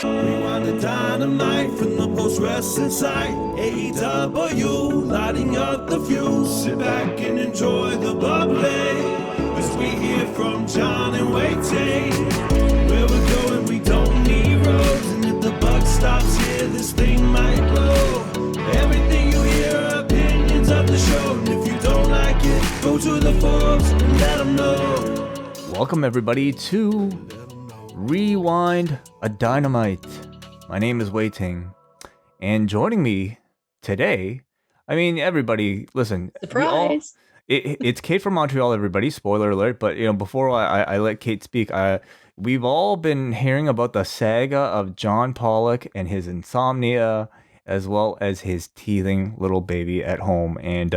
Rewind-A-Dynamite from the post-wrestling site. AEW, lighting up the fuse. Sit back and enjoy the bubbly as we hear from John and Wai Ting. Where we're going, we don't need roads. And if the buck stops here, this thing might blow. Everything you hear are opinions of the show. And if you don't like it, go to the forums and let them know. Welcome everybody to Rewind-A-Dynamite. My name is Wai Ting, and joining me today, I mean, everybody, listen. Surprise! It's Kate from Montreal, everybody. Spoiler alert, but before I let Kate speak, we've all been hearing about the saga of John Pollock and his insomnia, as well as his teething little baby at home, and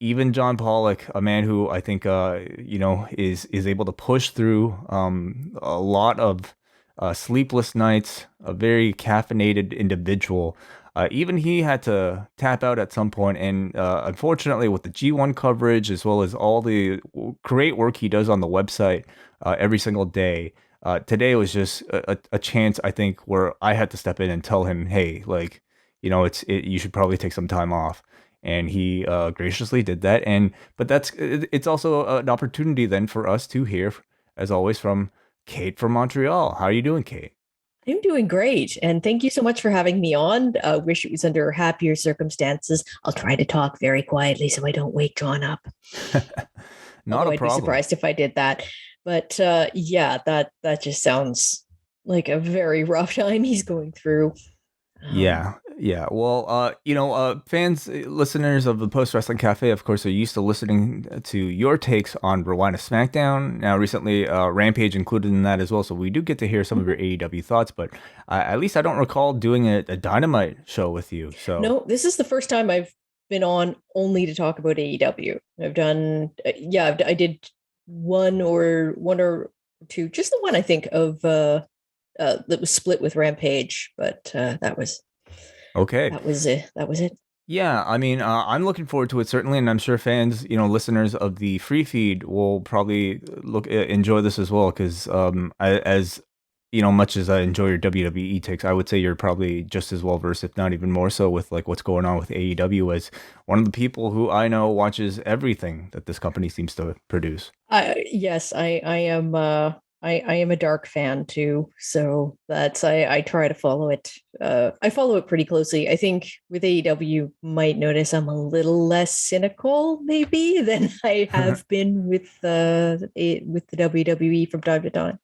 even John Pollock, a man who I think is able to push through a lot of sleepless nights, a very caffeinated individual. Even he had to tap out at some point, and unfortunately, with the G1 coverage as well as all the great work he does on the website every single day, today was just a chance, I think, where I had to step in and tell him, hey, you should probably take some time off. And he graciously did that. But it's also an opportunity then for us to hear, as always, from Kate from Montreal. How are you doing, Kate? I'm doing great. And thank you so much for having me on. Wish it was under happier circumstances. I'll try to talk very quietly so I don't wake John up. Not a problem. I'd be surprised if I did that. But that just sounds like a very rough time he's going through. Yeah. Well, fans, listeners of the Post Wrestling Cafe, of course, are used to listening to your takes on Rewind to SmackDown. Now, recently, Rampage included in that as well, so we do get to hear some of your AEW thoughts. But at least I don't recall doing a Dynamite show with you. So no, this is the first time I've been on only to talk about AEW. I've done, I did one or two, just the one I think of that was split with Rampage, but that was. Okay. That was it. Yeah, I mean, I'm looking forward to it, certainly, and I'm sure fans, listeners of the free feed will probably enjoy this as well, because as much as I enjoy your WWE takes, I would say you're probably just as well versed, if not even more so, with like what's going on with AEW, as one of the people who I know watches everything that this company seems to produce. Yes, I am. I am a dark fan too, so that's I try to follow it. I follow it pretty closely. I think with AEW, you might notice I'm a little less cynical, maybe, than I have been with the WWE from time to time.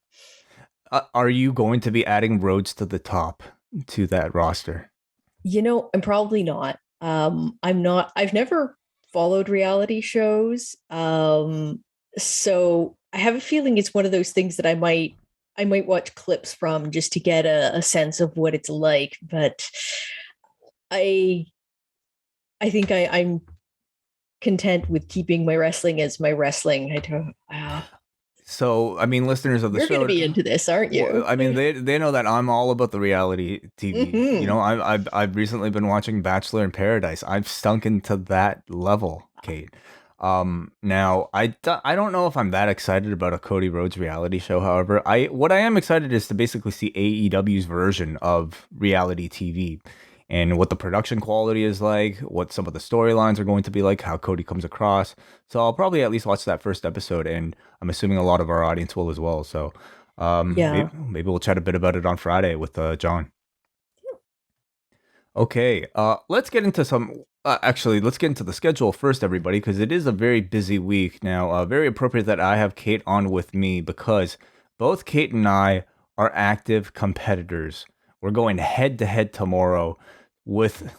Are you going to be adding roads to the top to that roster? I'm probably not. I'm not. I've never followed reality shows, so I have a feeling it's one of those things that I might watch clips from just to get a sense of what it's like. But I think I'm content with keeping my wrestling as my wrestling. So, I mean, listeners of the show, you're going to be into this, aren't you? Well, I mean, they know that I'm all about the reality TV. Mm-hmm. I've recently been watching Bachelor in Paradise. I've stunk into that level, Kate. Now I don't know if I'm that excited about a Cody Rhodes reality show. However, what I am excited is to basically see AEW's version of reality TV and what the production quality is like, what some of the storylines are going to be like, how Cody comes across. So I'll probably at least watch that first episode, and I'm assuming a lot of our audience will as well. So maybe we'll chat a bit about it on Friday with John. Okay, let's get into let's get into the schedule first, everybody, because it is a very busy week now. Very appropriate that I have Kate on with me, because both Kate and I are active competitors. We're going head-to-head tomorrow with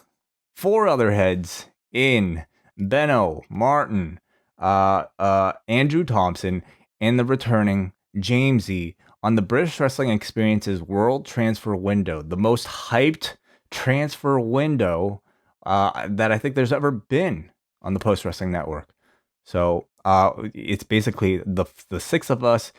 4 other heads in Benno, Martin, Andrew Thompson, and the returning Jamesy on the British Wrestling Experience's World Transfer Window, the most hyped transfer window that I think there's ever been on the Post Wrestling Network. So it's basically the 6 of us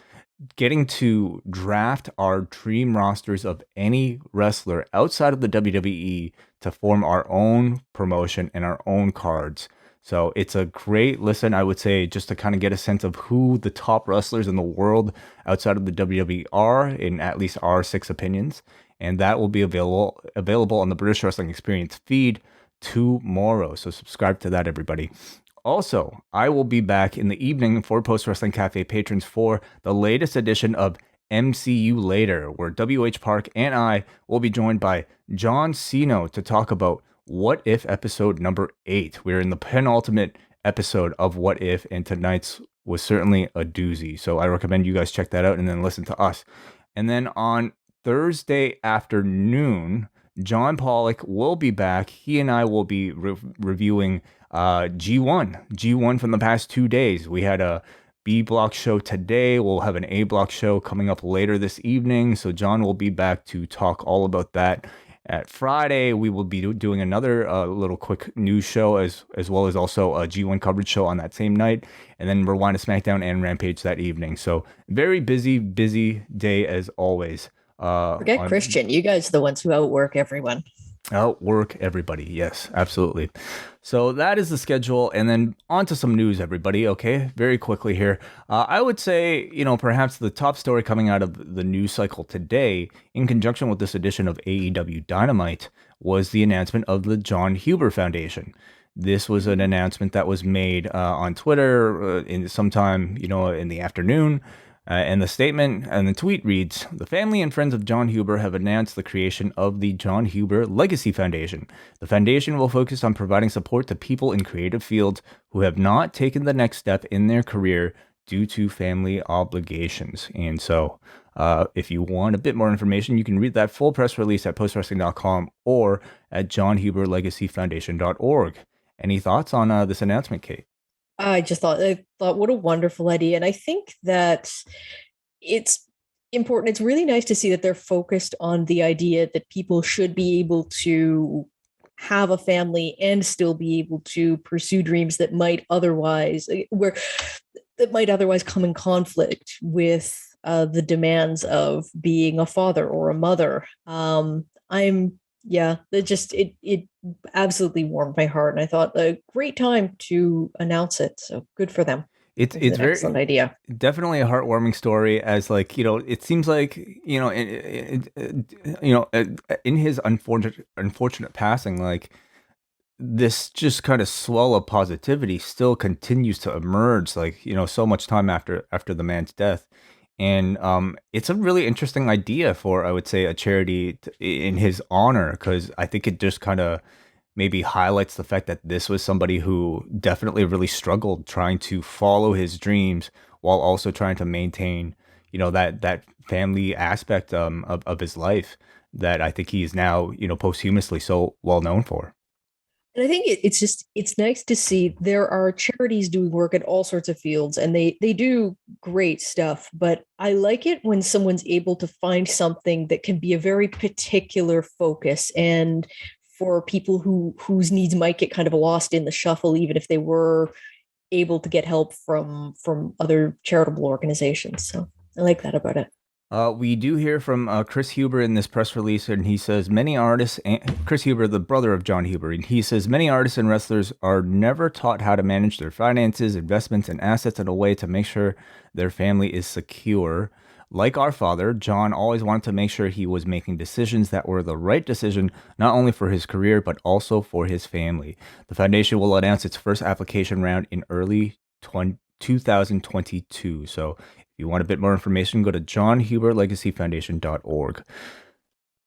getting to draft our dream rosters of any wrestler outside of the WWE to form our own promotion and our own cards. So it's a great listen, I would say, just to kind of get a sense of who the top wrestlers in the world outside of the WWE are, in at least our 6 opinions. And that will be available on the British Wrestling Experience feed tomorrow. So subscribe to that, everybody. Also, I will be back in the evening for Post Wrestling Cafe patrons for the latest edition of MCU Later, where WH Park and I will be joined by John Cena to talk about What If episode number 8. We're in the penultimate episode of What If, and tonight's was certainly a doozy. So I recommend you guys check that out and then listen to us. And then on Thursday afternoon, John Pollock will be back. He and I will be reviewing G1 from the past 2 days. We had a B block show today. We'll have an A block show coming up later this evening. So John will be back to talk all about that. At Friday, we will be doing another little quick news show as well as also a G1 coverage show on that same night. And then Rewind to SmackDown and Rampage that evening. So very busy day as always. Forget Christian. You guys are the ones who outwork everyone. Outwork everybody. Yes, absolutely. So that is the schedule. And then on to some news, everybody. Okay, very quickly here. I would say, perhaps the top story coming out of the news cycle today, in conjunction with this edition of AEW Dynamite, was the announcement of the John Huber Foundation. This was an announcement that was made on Twitter sometime, in the afternoon. And the statement and the tweet reads, "The family and friends of John Huber have announced the creation of the John Huber Legacy Foundation. The foundation will focus on providing support to people in creative fields who have not taken the next step in their career due to family obligations." And so if you want a bit more information, you can read that full press release at postwrestling.com or at johnhuberlegacyfoundation.org. Any thoughts on this announcement, Kate? I thought what a wonderful idea. And I think that it's important. It's really nice to see that they're focused on the idea that people should be able to have a family and still be able to pursue dreams that might otherwise come in conflict with the demands of being a father or a mother. It absolutely warmed my heart, and I thought a great time to announce it. So good for them. It's an very excellent idea. Definitely a heartwarming story. As it seems like in his unfortunate passing, this just kind of swell of positivity still continues to emerge. So much time after the man's death. And it's a really interesting idea for, I would say, a charity in his honor, because I think it just kind of maybe highlights the fact that this was somebody who definitely really struggled trying to follow his dreams while also trying to maintain, that family aspect of his life that I think he is now, posthumously so well known for. And I think it's nice to see there are charities doing work in all sorts of fields, and they do great stuff. But I like it when someone's able to find something that can be a very particular focus, and for people whose needs might get kind of lost in the shuffle, even if they were able to get help from other charitable organizations. So I like that about it. We do hear from Chris Huber in this press release, and he says Chris Huber, the brother of John Huber, and he says many artists and wrestlers are never taught how to manage their finances, investments, and assets in a way to make sure their family is secure. Like our father, John always wanted to make sure he was making decisions that were the right decision, not only for his career, but also for his family. The foundation will announce its first application round in early 2022. So if you want a bit more information, go to johnhuberlegacyfoundation.org.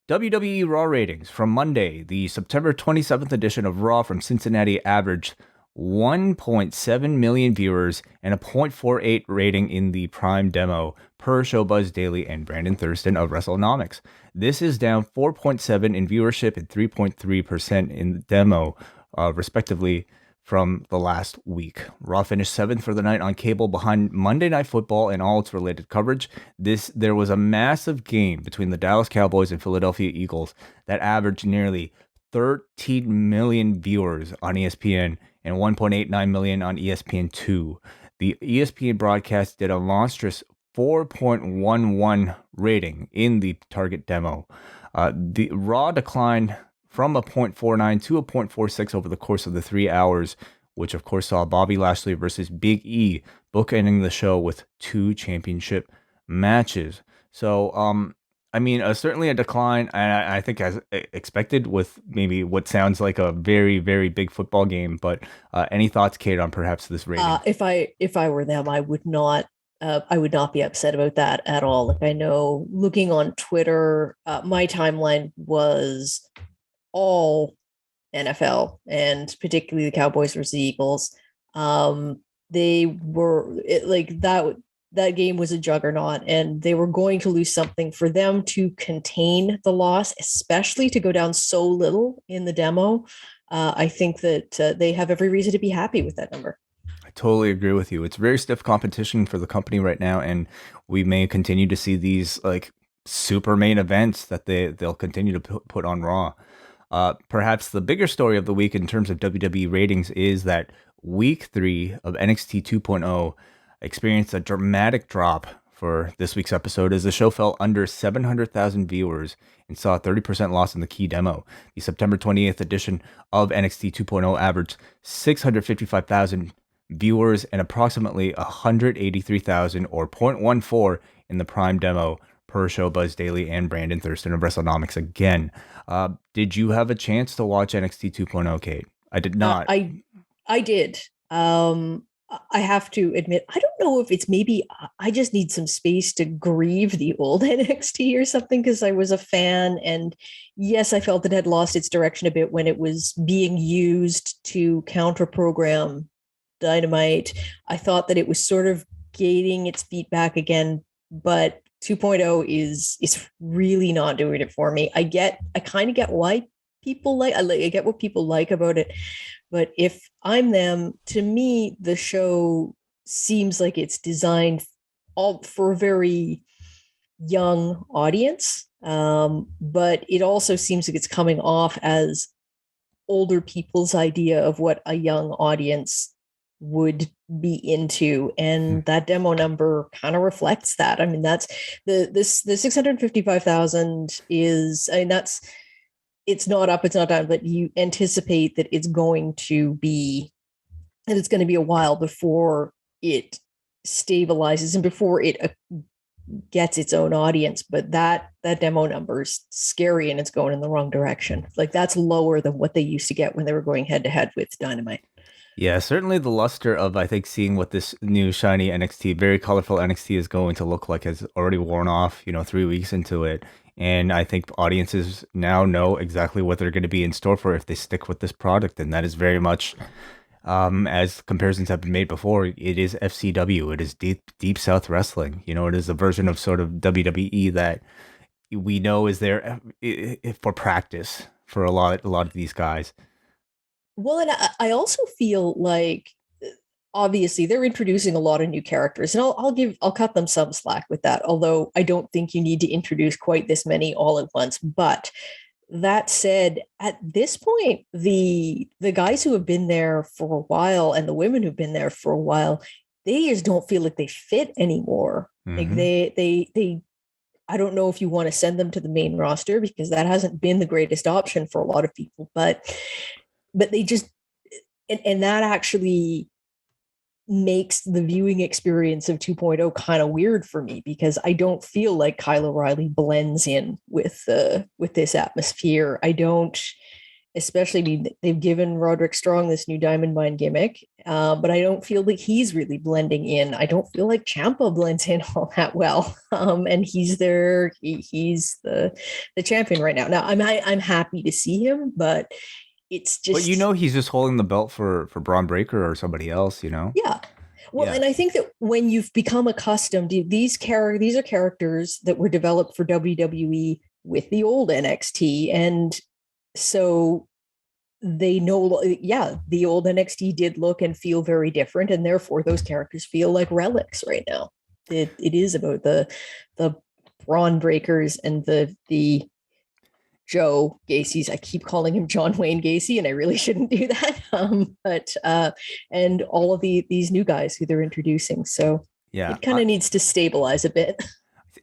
WWE Raw ratings from Monday. The September 27th edition of Raw from Cincinnati averaged 1.7 million viewers and a 0.48 rating in the Prime demo per Showbuzz Daily and Brandon Thurston of WrestleNomics. This is down 4.7 in viewership and 3.3% in the demo, respectively, from the last week. Raw finished 7th for the night on cable behind Monday Night Football and all its related coverage. There was a massive game between the Dallas Cowboys and Philadelphia Eagles that averaged nearly 13 million viewers on ESPN and 1.89 million on ESPN2. The ESPN broadcast did a monstrous 4.11 rating in the target demo. The Raw declined from a 0.49 to a 0.46 over the course of the 3 hours, which of course saw Bobby Lashley versus Big E, bookending the show with 2 championship matches. So, I mean, certainly a decline, and I think as expected with maybe what sounds like a very, very big football game. But any thoughts, Kate, on perhaps this rating? If I were them, I would not be upset about that at all. Like, I know looking on Twitter, my timeline was all NFL, and particularly the Cowboys versus the Eagles. They were like that. That game was a juggernaut, and they were going to lose something. For them to contain the loss, especially to go down so little in the demo, I think that they have every reason to be happy with that number. I totally agree with you. It's very stiff competition for the company right now, and we may continue to see these like super main events that they'll continue to put on Raw. Perhaps the bigger story of the week in terms of WWE ratings is that week 3 of NXT 2.0 experienced a dramatic drop for this week's episode as the show fell under 700,000 viewers and saw a 30% loss in the key demo. The September 28th edition of NXT 2.0 averaged 655,000 viewers and approximately 183,000 or 0.14 in the prime demo per Showbuzz Daily and Brandon Thurston of WrestleNomics again. Did you have a chance to watch NXT 2.0, Kate? I did not. I did. I have to admit, I don't know if it's maybe I just need some space to grieve the old NXT or something, because I was a fan. And yes, I felt it had lost its direction a bit when it was being used to counter program Dynamite. I thought that it was sort of gaining its feet back again, but 2.0 is really not doing it for me. I kind of get why people I get what people like about it. But if I'm them, to me, the show seems like it's designed all for a very young audience. But it also seems like it's coming off as older people's idea of what a young audience would be into. And that demo number kind of reflects that. I mean, that's the 655,000 is, I mean, that's, it's not up, it's not down, but you anticipate that it's going to be a while before it stabilizes and before it gets its own audience. But that demo number is scary, and it's going in the wrong direction. Like, that's lower than what they used to get when they were going head to head with Dynamite. Yeah, certainly the luster of, I think, seeing what this new shiny NXT, very colorful NXT is going to look like has already worn off, 3 weeks into it. And I think audiences now know exactly what they're going to be in store for if they stick with this product. And that is very much, as comparisons have been made before, it is FCW. It is Deep South Wrestling. It is a version of sort of WWE that we know is there for practice for a lot of these guys. Well, and I also feel like, obviously, they're introducing a lot of new characters, and I'll cut them some slack with that. Although I don't think you need to introduce quite this many all at once. But that said, at this point, the guys who have been there for a while and the women who've been there for a while, they just don't feel like they fit anymore. Mm-hmm. Like they. I don't know if you want to send them to the main roster, because that hasn't been the greatest option for a lot of people, but they just, and that actually makes the viewing experience of 2.0 kind of weird for me, because I don't feel like Kyle O'Reilly blends in with this atmosphere. I don't, especially, they've given Roderick Strong this new Diamond Mine gimmick, but I don't feel like he's really blending in. I don't feel like Ciampa blends in all that well, and he's the champion right now. Now I'm happy to see him, but it's just, but he's just holding the belt for Braun Breaker or somebody else, Yeah. Well, yeah. And I think that when you've become accustomed to these are characters that were developed for WWE with the old NXT. And so they know, the old NXT did look and feel very different. And therefore those characters feel like relics right now. It is about the Braun Breakers and the Joe Gacy's. I keep calling him John Wayne Gacy, and I really shouldn't do that. And all of these new guys who they're introducing. So it kind of needs to stabilize a bit.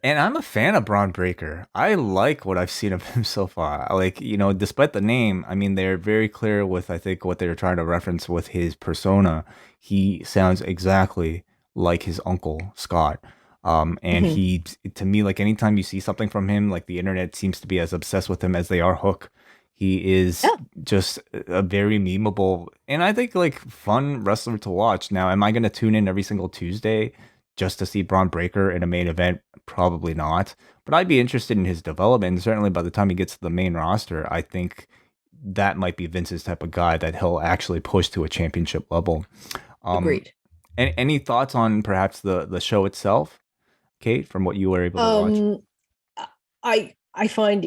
And I'm a fan of Braun Breaker. I like what I've seen of him so far. Like, despite the name, I mean, they're very clear with, I think, what they're trying to reference with his persona. He sounds exactly like his uncle, Scott. And Mhm. he, to me, like anytime you see something from him, like the internet seems to be as obsessed with him as they are Hook. He is Yeah, just a very memeable and I think like fun wrestler to watch. Now, am I going to tune in every single Tuesday just to see Braun Breaker in a main event? Probably not. But I'd be interested in his development. And certainly by the time he gets to the main roster, I think that might be Vince's type of guy that he'll actually push to a championship level. Um, agreed. any thoughts on perhaps the show itself, Kate, from what you were able to watch? Um, I find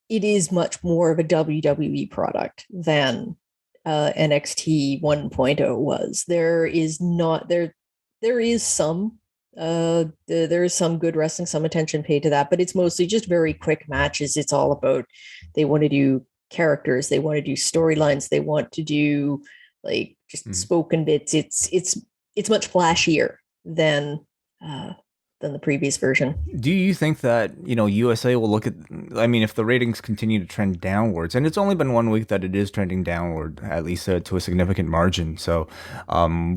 it is much more of a WWE product than NXT 1.0 was. There is some there is some good wrestling, some attention paid to that, but it's mostly just very quick matches. It's all about they want to do characters, they want to do storylines, they want to do like just Mm. spoken bits. It's much flashier than uh, than the previous version. Do you think that, USA will look at, I mean, if the ratings continue to trend downwards, and it's only been 1 week that it is trending downward, at least to a significant margin. So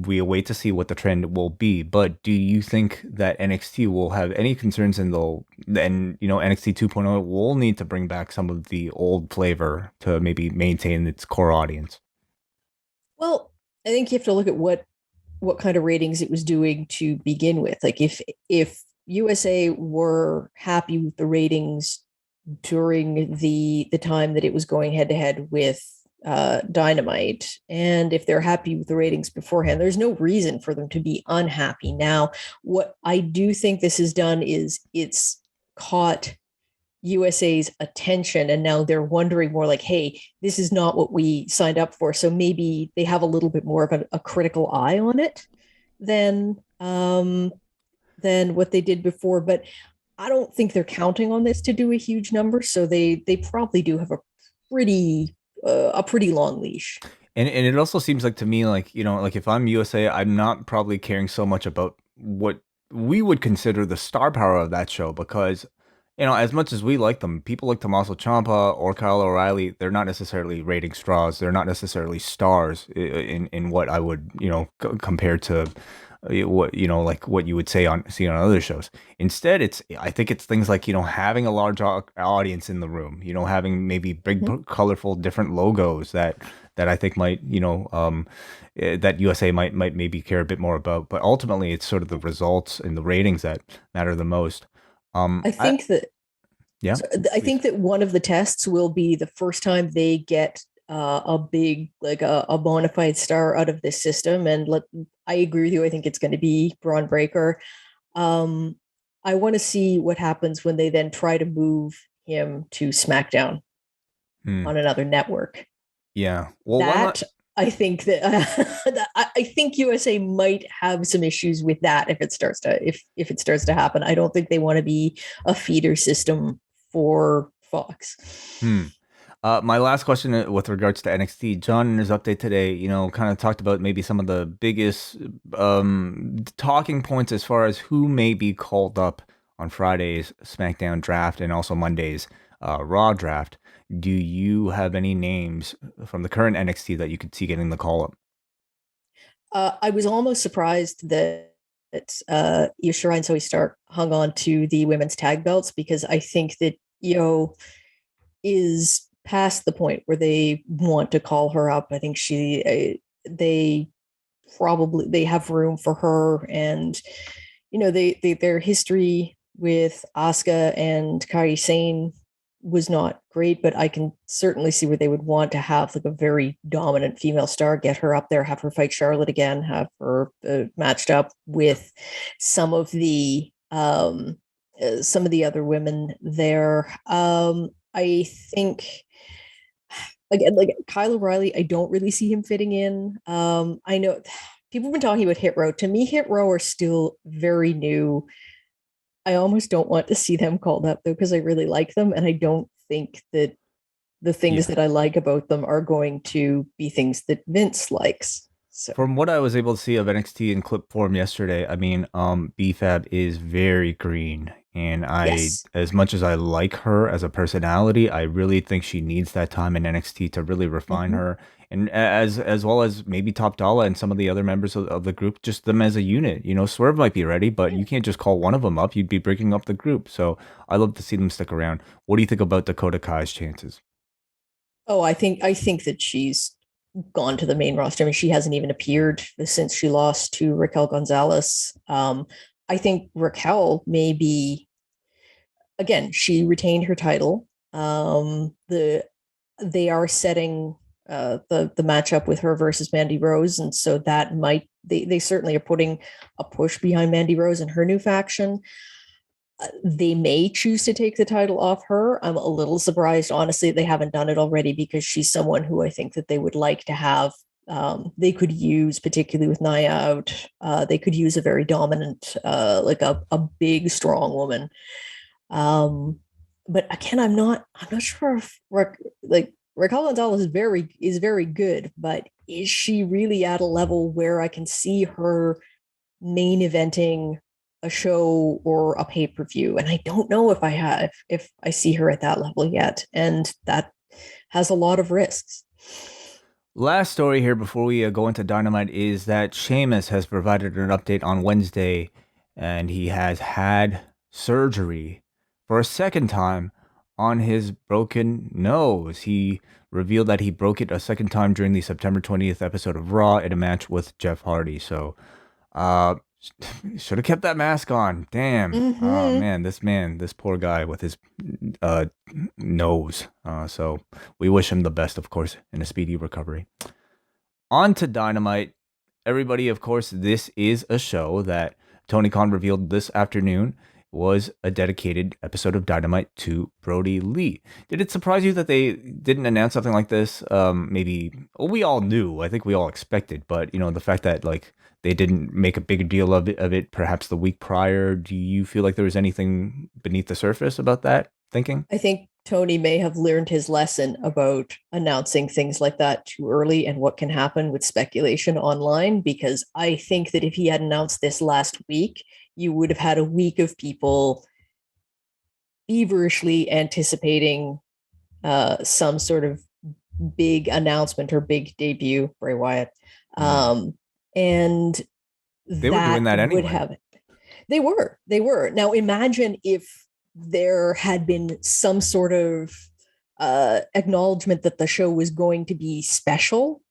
we await to see what the trend will be. But do you think that NXT will have any concerns NXT 2.0 will need to bring back some of the old flavor to maybe maintain its core audience? Well, I think you have to look at what kind of ratings it was doing to begin with. Like if USA were happy with the ratings during the time that it was going head to head with Dynamite, and if they're happy with the ratings beforehand, there's no reason for them to be unhappy now. What I do think this has done is it's caught USA's attention, and now they're wondering more like, hey, this is not what we signed up for. So maybe they have a little bit more of a critical eye on it than what they did before. But I don't think they're counting on this to do a huge number. So they probably do have a pretty long leash. And it also seems like to me, like, like if I'm USA, I'm not probably caring so much about what we would consider the star power of that show because, as much as we like them, people like Tommaso Ciampa or Kyle O'Reilly, they're not necessarily rating straws. They're not necessarily stars in what I would, compare to what like what you would see on other shows. Instead, I think it's things like having a large audience in the room, having maybe big, Mhm. colorful, different logos that I think might that USA might maybe care a bit more about. But ultimately, it's sort of the results and the ratings that matter the most. I I think that Yeah, So I please. think that one of the tests will be the first time they get a big, like a bona fide star out of this system. And I agree with you. I think it's going to be Braun Breaker. Um, I want to see what happens when they then try to move him to SmackDown Hmm. on another network. Yeah. Well, That I think that I think USA might have some issues with that if it starts to happen. I don't think they want to be a feeder system for Fox. hmm. My last question with regards to NXT, John in his update today, kind of talked about maybe some of the biggest talking points as far as who may be called up on Friday's SmackDown draft and also Monday's Raw draft. Do you have any names from the current NXT that you could see getting the call up? I was almost surprised that Io Shirai and Zoe Stark hung on to the women's tag belts because I think that Io is past the point where they want to call her up. I think they they have room for her, and their history with Asuka and Kairi Sane was not great, but I can certainly see where they would want to have like a very dominant female star, get her up there, have her fight Charlotte again, have her matched up with some of the other women there. I think again, like Kyle O'Reilly, I don't really see him fitting in. I know people have been talking about Hit Row. To me, Hit Row are still very new. I almost don't want to see them called up though, because I really like them, and I don't think that the things Yeah. that I like about them are going to be things that Vince likes. So From what I was able to see of NXT in clip form yesterday, I mean, BFAB is very green, and yes. as much as I like her as a personality, I really think she needs that time in NXT to really refine Mhm. her, and as well as maybe Top Dollar and some of the other members of the group, just them as a unit. You know, Swerve might be ready, but you can't just call one of them up; you'd be breaking up the group. So I love to see them stick around. What do you think about Dakota Kai's chances? Oh, I think that she's gone to the main roster. I mean, she hasn't even appeared since she lost to Raquel Gonzalez. I think Raquel may be again. She retained her title. They are setting the matchup with her versus Mandy Rose, and so that might they certainly are putting a push behind Mandy Rose and her new faction. They may choose to take the title off her. I'm a little surprised, honestly, they haven't done it already because she's someone who I think that they would like to have. They could use, particularly with Nia out, they could use a very dominant, like a big, strong woman. Um, but again, I'm not sure if like Raquel Gonzalez is very good, but is she really at a level where I can see her main eventing a show or a pay-per-view? And I don't know if I see her at that level yet, and that has a lot of risks. Last story here before we go into Dynamite is that Sheamus has provided an update on Wednesday, and he has had surgery for a second time on his broken nose. He revealed that he broke it a second time during the September 20th episode of Raw in a match with Jeff Hardy. So, uh, should have kept that mask on. Damn. Oh Mm-hmm. man, this poor guy with his uh nose. So we wish him the best, of course, in a speedy recovery. On to Dynamite. Everybody, of course, this is a show that Tony Khan revealed this afternoon was a dedicated episode of Dynamite to Brodie Lee. Did it surprise you that they didn't announce something like this? Maybe well, we all knew. I think we all expected, but the fact that like they didn't make a big deal of it perhaps the week prior. Do you feel like there was anything beneath the surface about that thinking? I think Tony may have learned his lesson about announcing things like that too early and what can happen with speculation online. Because I think that if he had announced this last week, you would have had a week of people feverishly anticipating some sort of big announcement or big debut, Bray Wyatt. Um, and They were doing that that would anyway. have they were. Now imagine if there had been some sort of acknowledgement that the show was going to be special.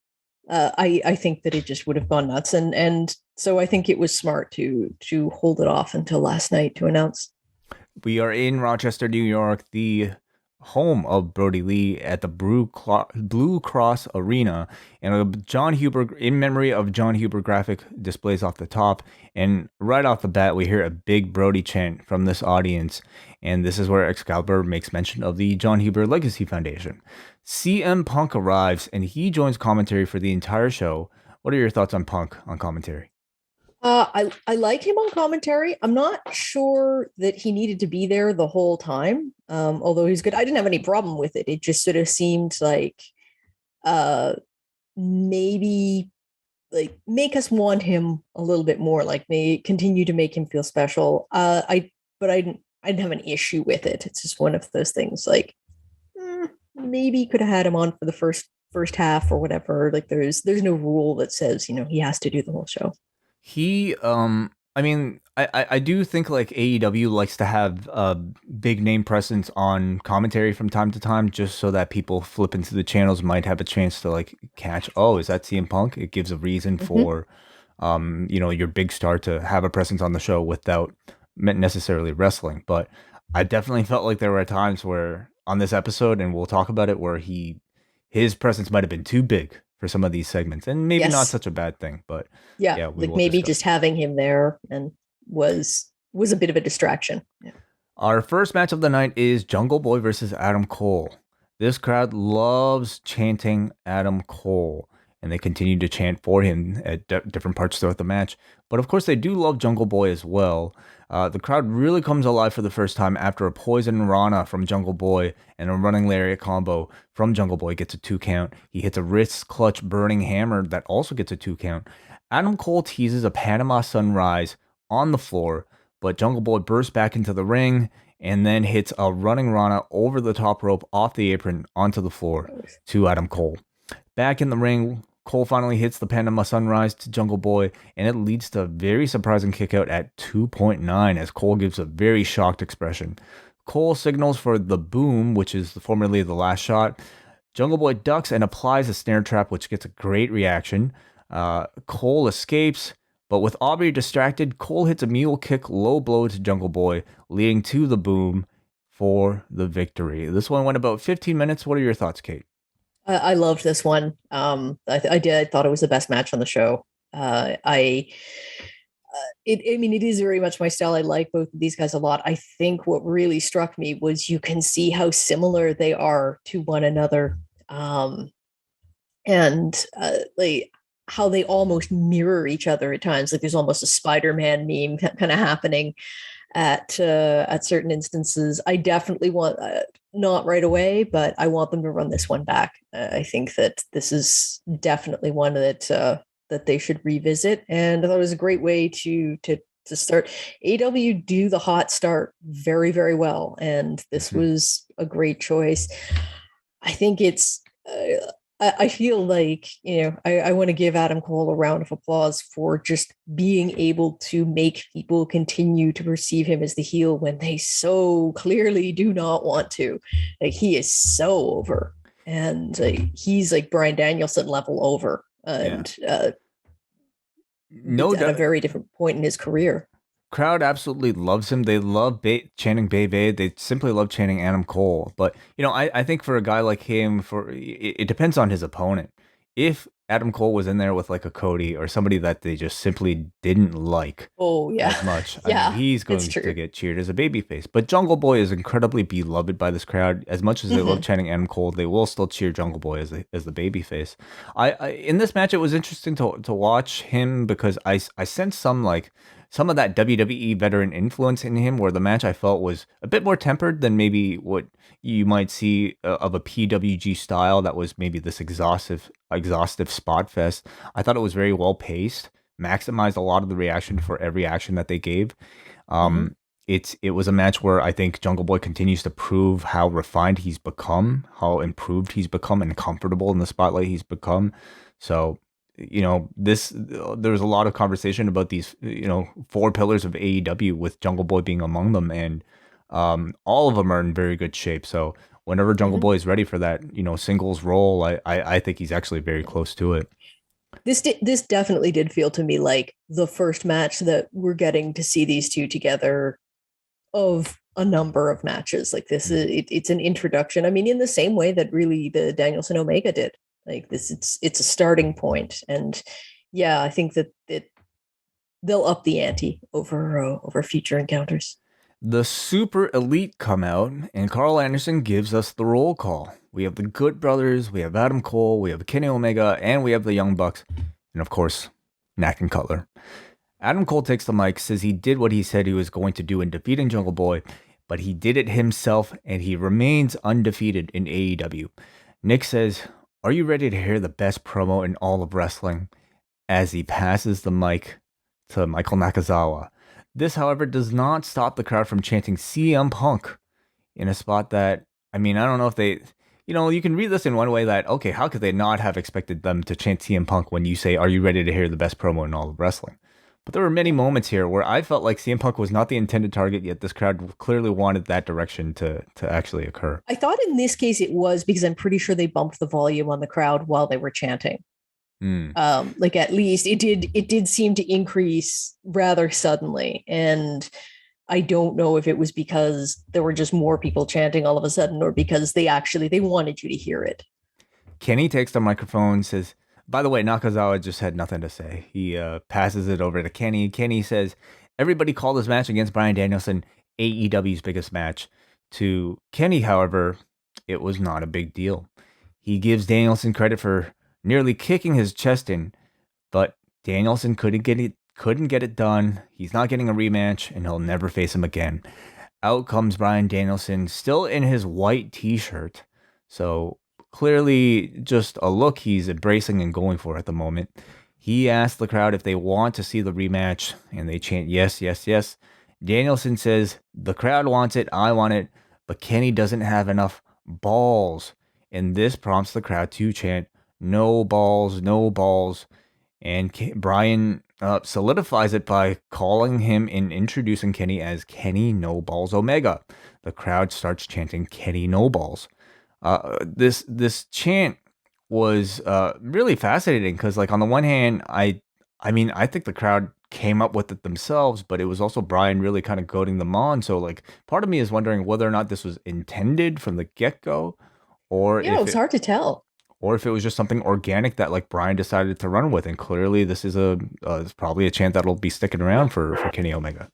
I think that it just would have gone nuts, and so I think it was smart to hold it off until last night to announce. We are in Rochester, New York, the home of Brodie Lee at the Blue Cross Arena, and a John Huber in memory of John Huber graphic displays off the top. And right off the bat, we hear a big Brodie chant from this audience, and this is where Excalibur makes mention of the John Huber Legacy Foundation. CM Punk arrives, and he joins commentary for the entire show. What are your thoughts on Punk on commentary? I like him on commentary. I'm not sure that he needed to be there the whole time. Although he's good. I didn't have any problem with it. It just sort of seemed like uh maybe like make us want him a little bit more, like may continue to make him feel special. I didn't have an issue with it. It's just one of those things like maybe could have had him on for the first half or whatever. Like there's no rule that says, he has to do the whole show. He, I mean, I do think like AEW likes to have a big name presence on commentary from time to time, just so that people flip into the channels might have a chance to like catch, oh, is that CM Punk? It gives a reason Mm-hmm. for, your big star to have a presence on the show without necessarily wrestling. But I definitely felt like there were times where on this episode, and we'll talk about it, where his presence might have been too big for some of these segments, and maybe not Yes. such a bad thing, but Yeah. yeah, we Like will maybe discuss. just having him there and was a bit of a distraction. Yeah. Our first match of the night is Jungle Boy versus Adam Cole. This crowd loves chanting Adam Cole. and they continue to chant for him at different parts throughout the match. But of course, they do love Jungle Boy as well. The crowd really comes alive for the first time after a Poison Rana from Jungle Boy and a running lariat combo from Jungle Boy gets a 2 count. He hits a wrist clutch burning hammer that also gets a 2 count. Adam Cole teases a Panama Sunrise on the floor, but Jungle Boy bursts back into the ring and then hits a running Rana over the top rope off the apron onto the floor to Adam Cole. Back in the ring, Cole finally hits the Panama Sunrise to Jungle Boy, and it leads to a very surprising kickout at 2.9 as Cole gives a very shocked expression. Cole signals for the boom, which is formerly the last shot. Jungle Boy ducks and applies a snare trap, which gets a great reaction. Cole escapes, but with Aubrey distracted, Cole hits a mule kick low blow to Jungle Boy, leading to the boom for the victory. This one went about 15 minutes. What are your thoughts, Kate? I loved this one. I did. I thought it was the best match on the show. It is very much my style. I like both of these guys a lot. I think what really struck me was you can see how similar they are to one another, and like how they almost mirror each other at times. Like there's almost a Spider-Man meme kind of happening at certain instances. I definitely want, not right away, but I want them to run this one back. I think that this is definitely one that they should revisit, and I thought it was a great way to start. AEW do the hot start very, very well, and this was a great choice. I think it's. I feel like, I want to give Adam Cole a round of applause for just being able to make people continue to perceive him as the heel when they so clearly do not want to. Like, he is so over, and he's like Bryan Danielson level over, and no, at a very different point in his career. Crowd absolutely loves him. They love chanting Bebe. They simply love chanting Adam Cole. But, I think for a guy like him, it depends on his opponent. If Adam Cole was in there with like a Cody or somebody that they just simply didn't like as much, I mean, he's going to get cheered as a babyface. But Jungle Boy is incredibly beloved by this crowd. As much as they love chanting Adam Cole, they will still cheer Jungle Boy as the babyface. I in this match, it was interesting to watch him because I sensed some of that WWE veteran influence in him, where the match I felt was a bit more tempered than maybe what you might see of a PWG style that was maybe this exhaustive spot fest. I thought it was very well paced, maximized a lot of the reaction for every action that they gave. It was a match where I think Jungle Boy continues to prove how refined he's become, how improved he's become, and comfortable in the spotlight he's become. So, there's a lot of conversation about these, 4 pillars of AEW, with Jungle Boy being among them, and all of them are in very good shape. So whenever Jungle Boy is ready for that, singles role, I think he's actually very close to it. This definitely did feel to me like the first match that we're getting to see these two together of a number of matches. Like this is it's an introduction. I mean, in the same way that really the Danielson Omega did. Like this, it's a starting point, and I think that they'll up the ante over future encounters. The Super Elite come out, and Carl Anderson gives us the roll call. We have the Good Brothers, we have Adam Cole, we have Kenny Omega, and we have the Young Bucks, and of course, Knack and Cutler. Adam Cole takes the mic, says he did what he said he was going to do in defeating Jungle Boy, but he did it himself, and he remains undefeated in AEW. Nick says, "Are you ready to hear the best promo in all of wrestling?" as he passes the mic to Michael Nakazawa. This, however, does not stop the crowd from chanting CM Punk in a spot that, I mean, I don't know if they, you can read this in one way that, okay, how could they not have expected them to chant CM Punk when you say, "Are you ready to hear the best promo in all of wrestling?" But there were many moments here where I felt like CM Punk was not the intended target, yet this crowd clearly wanted that direction to actually occur. I thought in this case it was, because I'm pretty sure they bumped the volume on the crowd while they were chanting. Like at least it did seem to increase rather suddenly. And I don't know if it was because there were just more people chanting all of a sudden, or because they wanted you to hear it. Kenny takes the microphone, says, by the way, Nakazawa just had nothing to say. He passes it over to Kenny. Kenny says, "Everybody called this match against Bryan Danielson AEW's biggest match." To Kenny, however, it was not a big deal. He gives Danielson credit for nearly kicking his chest in, but Danielson couldn't get it done. He's not getting a rematch, and he'll never face him again. Out comes Bryan Danielson, still in his white t-shirt. So clearly just a look he's embracing and going for at the moment. He asked the crowd if they want to see the rematch, and they chant yes, yes, yes. Danielson says, the crowd wants it, I want it, but Kenny doesn't have enough balls. And this prompts the crowd to chant, no balls, no balls. And Bryan solidifies it by calling him and introducing Kenny as Kenny No Balls Omega. The crowd starts chanting Kenny No Balls. This chant was really fascinating because, like, on the one hand, I think the crowd came up with it themselves, but it was also Bryan really kind of goading them on. So, like, part of me is wondering whether or not this was intended from the get-go, or Yeah, it's hard to tell. Or if it was just something organic that, like, Bryan decided to run with. And clearly this is it's probably a chant that'll be sticking around for Kenny Omega.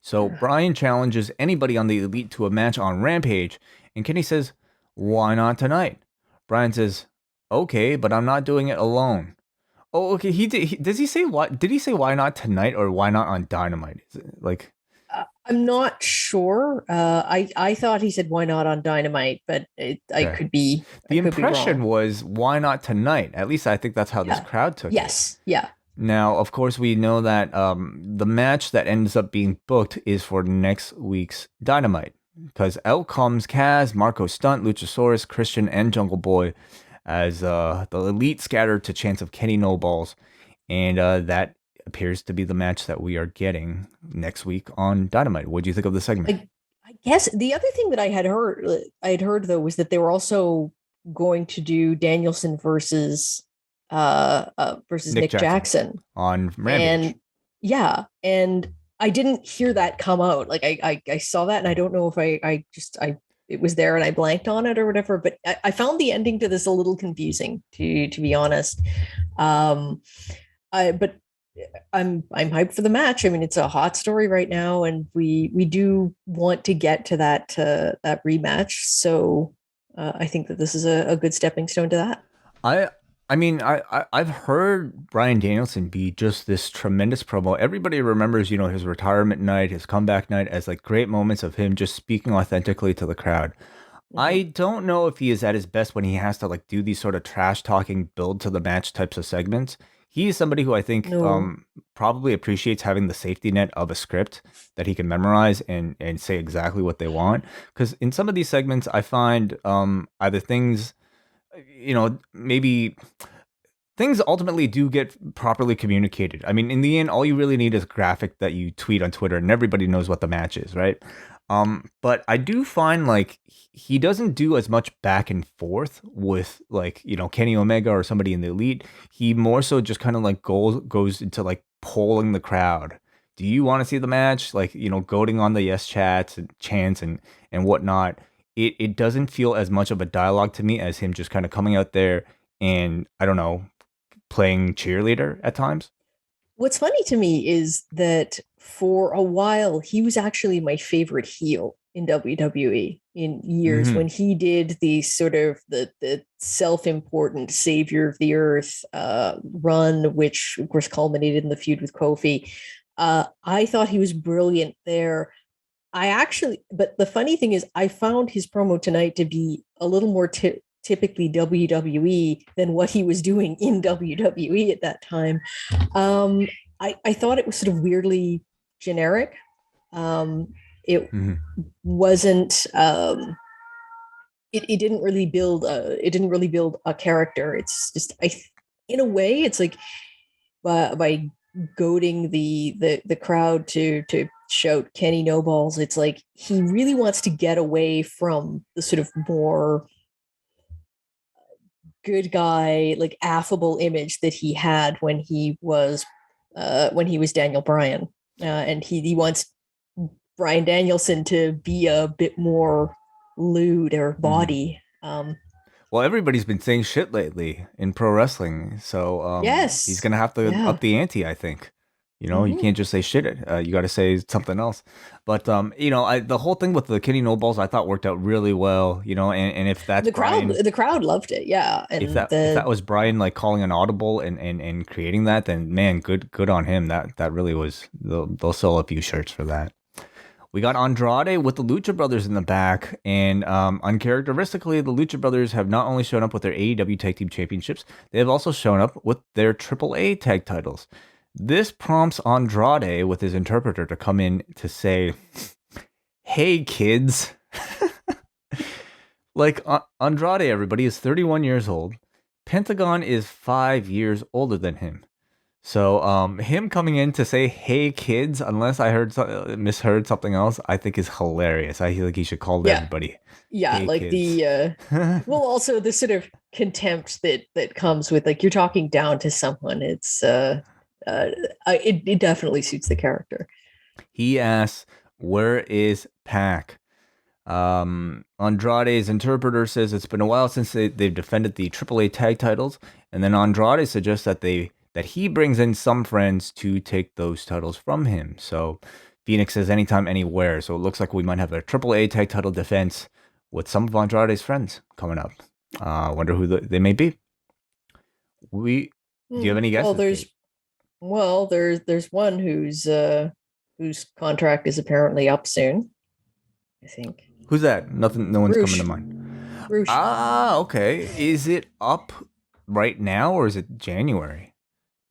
So Bryan challenges anybody on the Elite to a match on Rampage, and Kenny says, why not tonight? Bryan says, okay, but I'm not doing it alone. Oh, okay. Does he say why? Did he say why not tonight or why not on Dynamite? Is it, like, I'm not sure. I thought he said why not on Dynamite, but I could be. The impression was why not tonight? At least I think that's how this crowd took it. Yes. Yeah. Now, of course, we know that the match that ends up being booked is for next week's Dynamite, because out comes Kaz, Marco Stunt, Luchasaurus, Christian, and Jungle Boy as the Elite scatter to chants of Kenny No Balls, and that appears to be the match that we are getting next week on Dynamite. What do you think of the segment? I guess the other thing that I had heard though was that they were also going to do Danielson versus Nick Jackson on Rampage. And and I didn't hear that come out. Like I saw that, and I don't know if it was there and I blanked on it or whatever, but I found the ending to this a little confusing, to be honest. But I'm hyped for the match. I mean, it's a hot story right now, and we do want to get to that rematch. So I think that this is a good stepping stone to that. I've heard Bryan Danielson be just this tremendous promo. Everybody remembers, his retirement night, his comeback night as like great moments of him just speaking authentically to the crowd. Mm-hmm. I don't know if he is at his best when he has to like do these sort of trash talking build to the match types of segments. He is somebody who I think probably appreciates having the safety net of a script that he can memorize and say exactly what they want. Because in some of these segments, I find either things, maybe things ultimately do get properly communicated. I mean, in the end, all you really need is a graphic that you tweet on Twitter and everybody knows what the match is, right? But I do find like he doesn't do as much back and forth with like, Kenny Omega or somebody in the Elite. He more so just kind of like goes into like polling the crowd. Do you want to see the match? Like, goading on the yes chats and chants and whatnot. It doesn't feel as much of a dialogue to me as him just kind of coming out there and, I don't know, playing cheerleader at times. What's funny to me is that for a while, he was actually my favorite heel in WWE in years when he did the sort of the self-important savior of the earth run, which of course culminated in the feud with Kofi. I thought he was brilliant there. But the funny thing is, I found his promo tonight to be a little more typically WWE than what he was doing in WWE at that time. I thought it was sort of weirdly generic. It wasn't. It didn't really build. It didn't really build a character. It's just, in a way, it's like by goading the crowd to shout Kenny No Balls. It's like he really wants to get away from the sort of more good guy, like affable image that he had when he was Daniel Bryan, and he wants Bryan Danielson to be a bit more lewd or bawdy. Well, everybody's been saying shit lately in pro wrestling, so yes, he's gonna have to up the ante, I think. You can't just say shit. You got to say something else. But the whole thing with the Kenny No Balls I thought worked out really well. And if that's the crowd loved it, yeah. And if that was Brian like calling an audible and creating that, then man, good on him. That really was. They'll sell a few shirts for that. We got Andrade with the Lucha Brothers in the back, and uncharacteristically, the Lucha Brothers have not only shown up with their AEW Tag Team Championships, they have also shown up with their AAA tag titles. This prompts Andrade with his interpreter to come in to say, "Hey kids." Like Andrade, everybody, is 31 years old. Pentagon is 5 years older than him. So him coming in to say, "Hey kids," unless I misheard something else, I think is hilarious. I feel like he should call everybody. Yeah, "Hey, like kids." well, also the sort of contempt that comes with like you're talking down to someone. It's it definitely suits the character. He asks, "Where is Pac?" Andrade's interpreter says it's been a while since they've defended the AAA tag titles, and then Andrade suggests that he brings in some friends to take those titles from him. So Phoenix says anytime, anywhere. So it looks like we might have a AAA tag title defense with some of Andrade's friends coming up. I wonder who they may be. Do you have any guesses? There's one whose contract is apparently up soon, I think. Who's that? Nothing. No one's Rush. coming to mind. Rush. Okay. Is it up right now or is it January?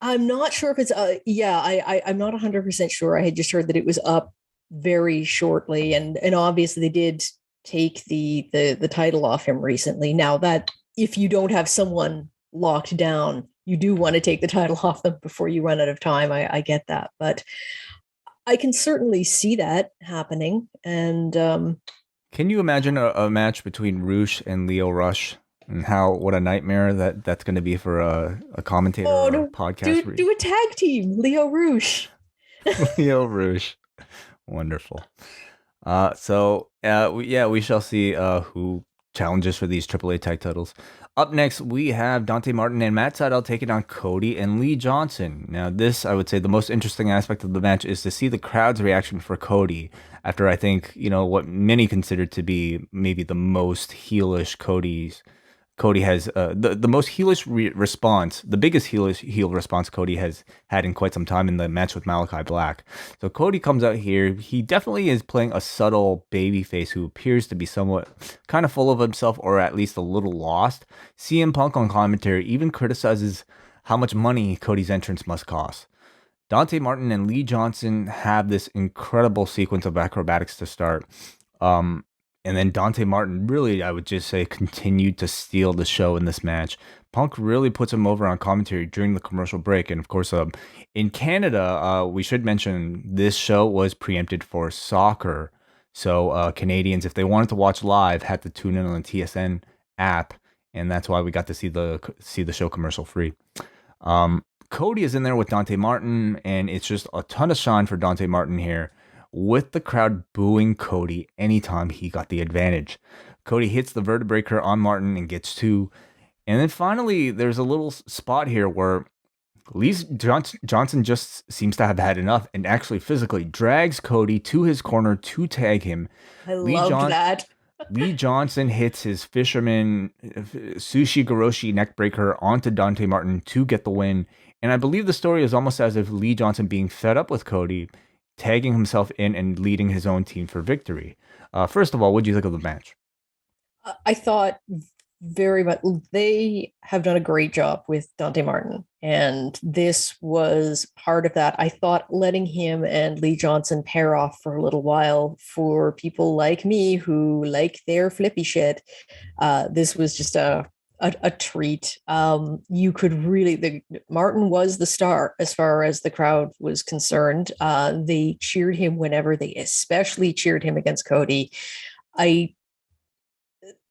I'm not sure if it's I'm not 100% sure. I had just heard that it was up very shortly, and obviously they did take the title off him recently. Now that if you don't have someone locked down, you do want to take the title off them before you run out of time. I get that, but I can certainly see that happening. And can you imagine a match between Rush and Lio Rush, and what a nightmare that's going to be for a commentator or a podcast? Do a tag team, Lio Rush. Lio Rush, wonderful. We shall see who challenges for these AAA tag titles. Up next, we have Dante Martin and Matt Sydal taking on Cody and Lee Johnson. Now, this, I would say, the most interesting aspect of the match is to see the crowd's reaction for Cody after, I think, what many consider to be maybe the most heelish Cody has the most heelish response, the biggest heel response Cody has had in quite some time in the match with Malachi Black. So Cody comes out here. He definitely is playing a subtle babyface who appears to be somewhat kind of full of himself or at least a little lost. CM Punk on commentary even criticizes how much money Cody's entrance must cost. Dante Martin and Lee Johnson have this incredible sequence of acrobatics to start. And then Dante Martin really, I would just say, continued to steal the show in this match. Punk really puts him over on commentary during the commercial break. And of course, in Canada, we should mention this show was preempted for soccer. So Canadians, if they wanted to watch live, had to tune in on the TSN app. And that's why we got to see the show commercial free. Cody is in there with Dante Martin, and it's just a ton of shine for Dante Martin here, with the crowd booing Cody anytime he got the advantage. Cody hits the vertebraker on Martin and gets two. And then finally, there's a little spot here where Lee Johnson just seems to have had enough and actually physically drags Cody to his corner to tag him. I love that. Lee Johnson hits his fisherman sushi goroshi neckbreaker onto Dante Martin to get the win. And I believe the story is almost as if Lee Johnson being fed up with Cody, tagging himself in and leading his own team for victory. First of all, what do you think of the match? I thought very much they have done a great job with Dante Martin, and this was part of that. I thought letting him and Lee Johnson pair off for a little while, for people like me who like their flippy shit, this was just a treat. You could really, Martin was the star as far as the crowd was concerned. They cheered him whenever, they especially cheered him against Cody.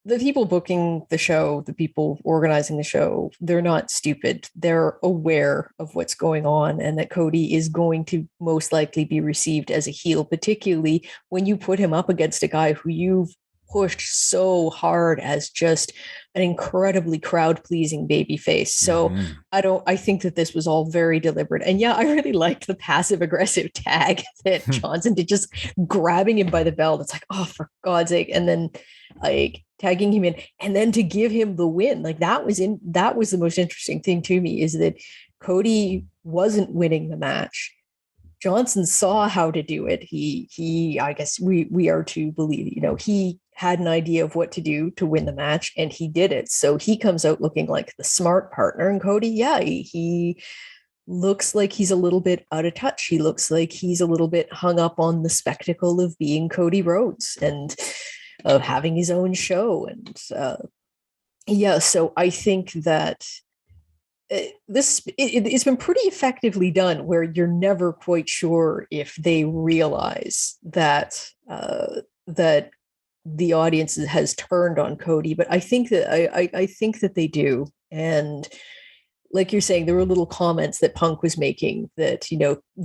The people booking the show, the people organizing the show, they're not stupid. They're aware of what's going on and that Cody is going to most likely be received as a heel, particularly when you put him up against a guy who you've pushed so hard as just an incredibly crowd-pleasing babyface. So I think that this was all very deliberate. And yeah, I really liked the passive-aggressive tag that Johnson did, just grabbing him by the belt. It's like, oh, for God's sake. And then like tagging him in, and then to give him the win. Like that was the most interesting thing to me, is that Cody wasn't winning the match. Johnson saw how to do it. He I guess we are to believe, he had an idea of what to do to win the match, and he did it. So he comes out looking like the smart partner, and Cody, yeah, he looks like he's a little bit out of touch. He looks like he's a little bit hung up on the spectacle of being Cody Rhodes and of having his own show. And so I think that it's been pretty effectively done, where you're never quite sure if they realize that that the audience has turned on Cody. But I think that I think that they do. And like you're saying, there were little comments that Punk was making that,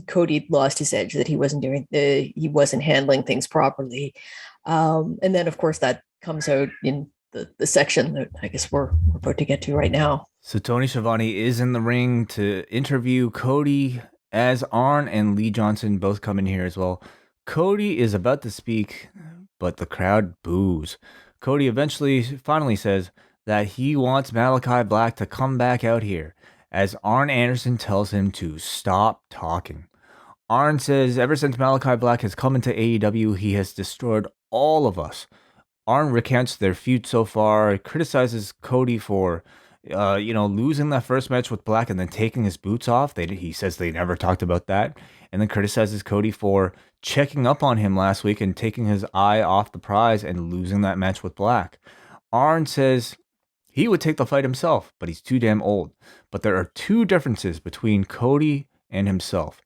Cody lost his edge, that he wasn't handling things properly. And then of course that comes out in the section that I guess we're about to get to right now. So Tony Schiavone is in the ring to interview Cody, as Arn and Lee Johnson both come in here as well. Cody is about to speak, but the crowd boos. Cody finally says that he wants Malachi Black to come back out here, as Arn Anderson tells him to stop talking. Arn says ever since Malachi Black has come into AEW, he has destroyed all of us. Arn recounts their feud so far, criticizes Cody for losing that first match with Black and then taking his boots off. He says they never talked about that. And then criticizes Cody for checking up on him last week and taking his eye off the prize and losing that match with Black. Arn says he would take the fight himself, but he's too damn old. But there are two differences between Cody and himself.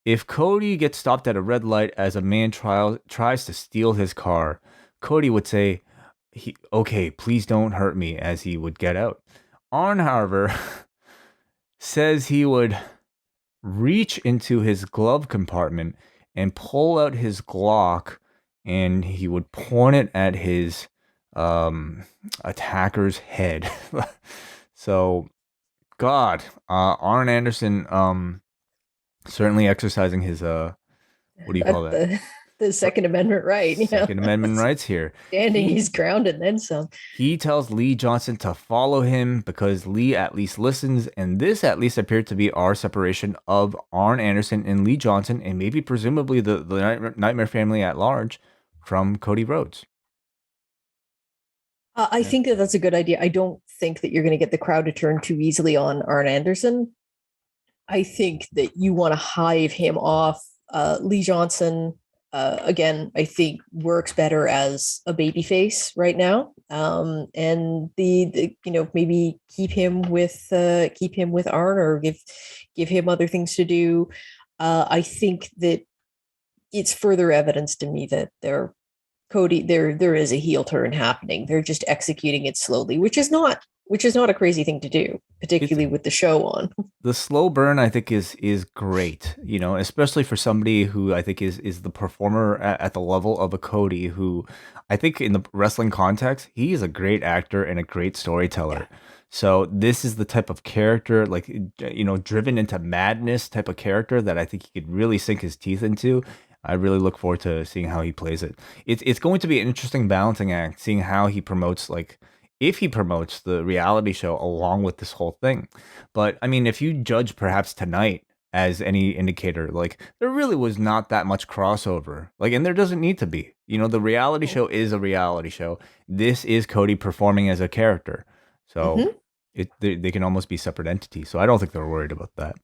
If Cody gets stopped at a red light as a man tries to steal his car, Cody would say, okay, please don't hurt me, as he would get out. Arn, however, says he would reach into his glove compartment and pull out his Glock, and he would point it at his attacker's head. So, God, Arn Anderson certainly exercising his what do you call that? The Second Amendment right. Second Amendment rights here. Standing his ground and then some. He tells Lee Johnson to follow him because Lee at least listens, and this at least appeared to be our separation of Arn Anderson and Lee Johnson, and maybe presumably the Nightmare family at large, from Cody Rhodes. I think that's a good idea. I don't think that you're going to get the crowd to turn too easily on Arn Anderson. I think that you want to hive him off. Lee Johnson, again, I think works better as a babyface right now, and the maybe keep him with Arn, or give him other things to do. I think that it's further evidence to me that there is a heel turn happening. They're just executing it slowly, which is not a crazy thing to do, particularly with the show on. The slow burn, I think, is great, especially for somebody who I think is the performer at the level of a Cody, who I think in the wrestling context, he is a great actor and a great storyteller. Yeah. So this is the type of character, driven into madness type of character that I think he could really sink his teeth into. I really look forward to seeing how he plays it. It's going to be an interesting balancing act, seeing how he promotes, if he promotes the reality show along with this whole thing. But I mean, if you judge perhaps tonight as any indicator, there really was not that much crossover. And there doesn't need to be. The reality show is a reality show. This is Cody performing as a character. So they can almost be separate entities. So I don't think they're worried about that.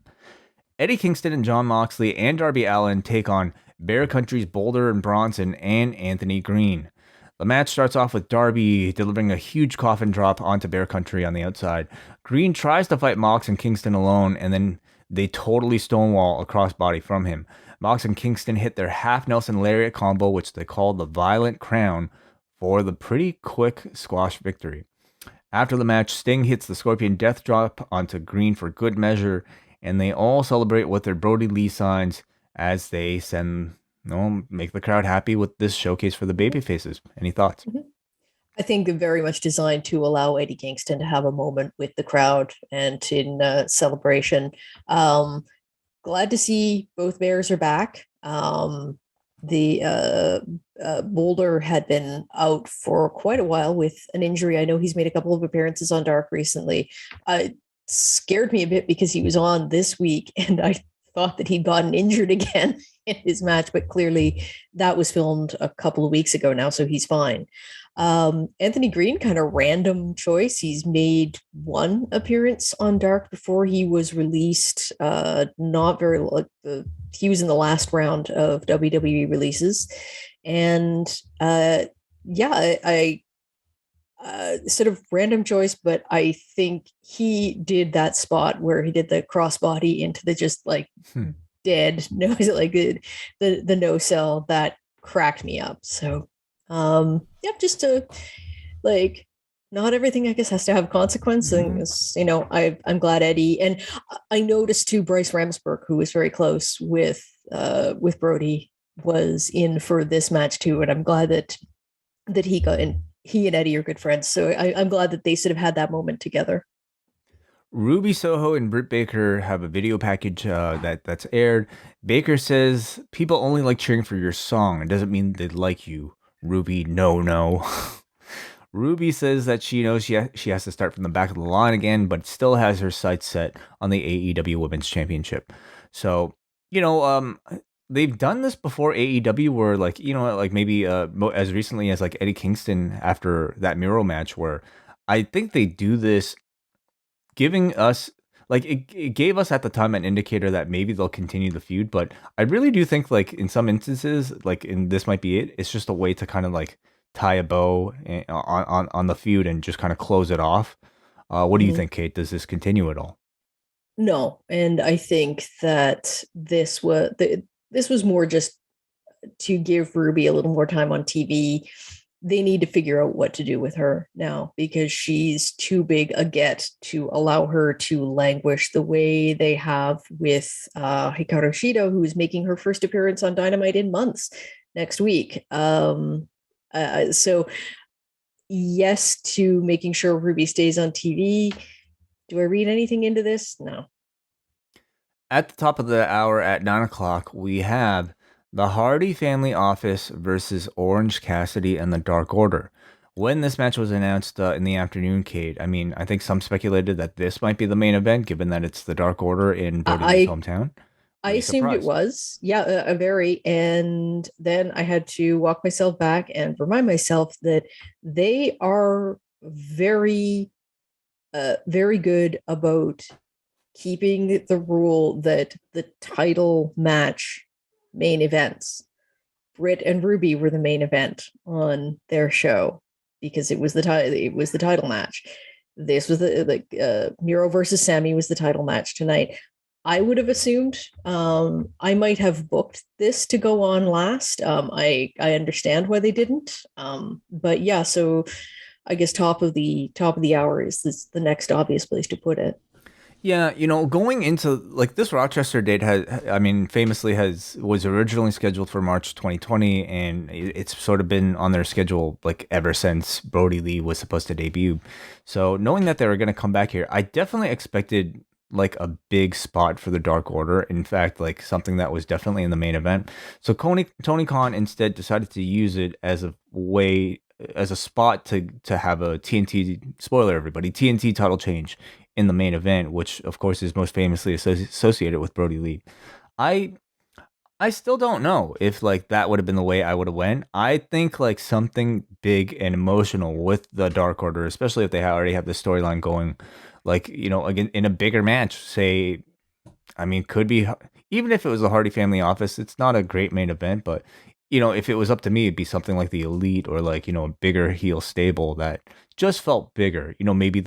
Eddie Kingston and Jon Moxley and Darby Allin take on Bear Country's Boulder and Bronson and Anthony Green. The match starts off with Darby delivering a huge coffin drop onto Bear Country on the outside. Green tries to fight Mox and Kingston alone, and then they totally stonewall a crossbody from him. Mox and Kingston hit their half Nelson Lariat combo, which they call the Violent Crown, for the pretty quick squash victory. After the match, Sting hits the Scorpion Death Drop onto Green for good measure, and they all celebrate with their Brodie Lee signs as they make the crowd happy with this showcase for the babyfaces. Any thoughts? I think very much designed to allow Eddie Kingston to have a moment with the crowd and in celebration. Glad to see both Bears are back. The Boulder had been out for quite a while with an injury. I know he's made a couple of appearances on Dark recently. Scared me a bit because he was on this week, and I thought that he'd gotten injured again in his match, but clearly that was filmed a couple of weeks ago now, so he's fine. Anthony Green, kind of random choice. He's made one appearance on Dark before he was released. Not very like he was in the last round of WWE releases, and I sort of random choice, but I think he did that spot where he did the crossbody into the just like dead no, is it like the no sell that cracked me up. So just to like, not everything I guess has to have consequence. And I'm glad Eddie, and I noticed too Bryce Ramsburg, who was very close with Brodie, was in for this match too, and I'm glad that he got in. He and Eddie are good friends, so I'm glad that they sort of had that moment together. Ruby Soho and Britt Baker have a video package that's aired. Baker says people only like cheering for your song. It doesn't mean they like you. Ruby, no. Ruby says that she knows she has to start from the back of the line again, but still has her sights set on the AEW Women's Championship. So, they've done this before AEW, where like maybe as recently as like Eddie Kingston after that Miro match, where I think they do this, giving us like it gave us at the time an indicator that maybe they'll continue the feud. But I really do think like in some instances, like in this might be it. It's just a way to kind of like tie a bow on the feud and just kind of close it off. What do you think, Kate? Does this continue at all? No, and I think that this was more just to give Ruby a little more time on TV. They need to figure out what to do with her now, because she's too big a get to allow her to languish the way they have with Hikaru Shida, who's making her first appearance on Dynamite in months next week. So yes to making sure Ruby stays on TV. Do I read anything into this? No. At the top of the hour at 9:00, we have the Hardy Family Office versus Orange Cassidy and the Dark Order. When this match was announced in the afternoon, Kate, I mean, I think some speculated that this might be the main event, given that it's the Dark Order in Brodie Lee's hometown. I assumed it was. Yeah, very. And then I had to walk myself back and remind myself that they are very, very good about keeping the rule that the title match main events. Britt and Ruby were the main event on their show because it was the title match. This was the Miro versus Sammy was the title match tonight. I would have assumed I might have booked this to go on last. I understand why they didn't. But yeah, so I guess top of the hour is the next obvious place to put it. Yeah, going into like this Rochester date famously was originally scheduled for March 2020, and it's sort of been on their schedule like ever since Brodie Lee was supposed to debut. So knowing that they were going to come back here, I definitely expected like a big spot for the Dark Order. In fact, like something that was definitely in the main event. So Tony Khan instead decided to use it as a spot to have a TNT, spoiler everybody, TNT title change in the main event, which of course is most famously associated with Brodie Lee. I still don't know if like that would have been the way I would have went. I think like something big and emotional with the Dark Order, especially if they already have the storyline going, like, again, in a bigger match, say, I mean, could be, even if it was the Hardy Family Office, it's not a great main event, but if it was up to me, it'd be something like the Elite or like, a bigger heel stable that just felt bigger. Maybe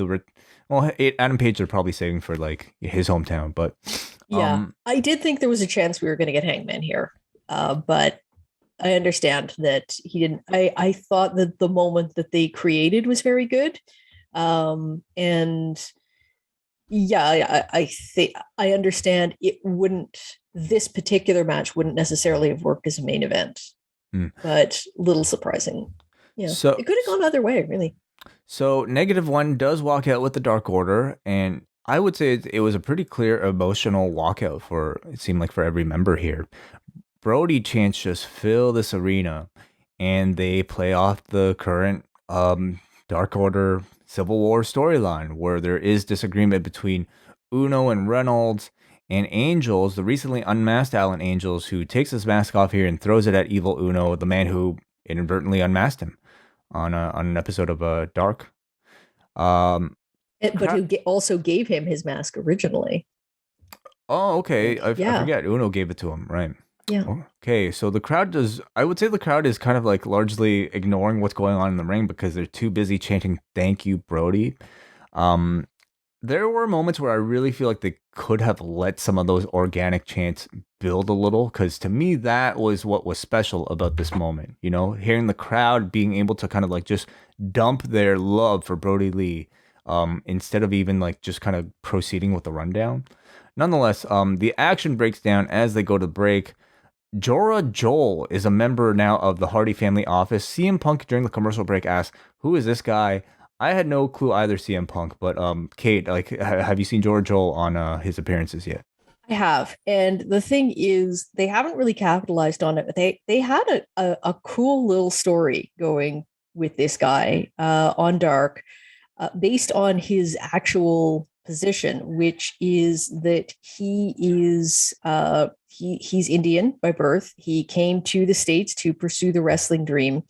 Adam Page are probably saving for like his hometown, but yeah, I did think there was a chance we were going to get Hangman here, but I understand that he didn't. I thought that the moment that they created was very good, and yeah, I think I understand it wouldn't. This particular match wouldn't necessarily have worked as a main event, but little surprising. Yeah. So It could have gone either way, really. So -1 does walk out with the Dark Order, and I would say it was a pretty clear emotional walkout for, it seemed like, for every member here. Brodie chants just fill this arena, and they play off the current Dark Order Civil War storyline, where there is disagreement between Uno and Reynolds and Angels, the recently unmasked Alan Angels, who takes his mask off here and throws it at evil Uno, the man who inadvertently unmasked him on an episode of Dark. But who also gave him his mask originally. Oh, okay. I Yeah. forget. Uno gave it to him, right? Yeah. Okay, so the crowd I would say the crowd is kind of like largely ignoring what's going on in the ring because they're too busy chanting "Thank you, Brodie." There were moments where I really feel like they could have let some of those organic chants build a little, because to me that was what was special about this moment. You know, hearing the crowd being able to kind of like just dump their love for Brodie Lee, instead of even like just kind of proceeding with the rundown. Nonetheless, the action breaks down as they go to break. Jorah Joel is a member now of the Hardy family office. CM Punk during the commercial break asks, "Who is this guy?" I had no clue either, CM Punk, but Kate, like, have you seen Jorah Joel on his appearances yet? I have, and the thing is, they haven't really capitalized on it. But they had a cool little story going with this guy on Dark, based on his actual position, which is that he is he's Indian by birth. He came to the States to pursue the wrestling dream.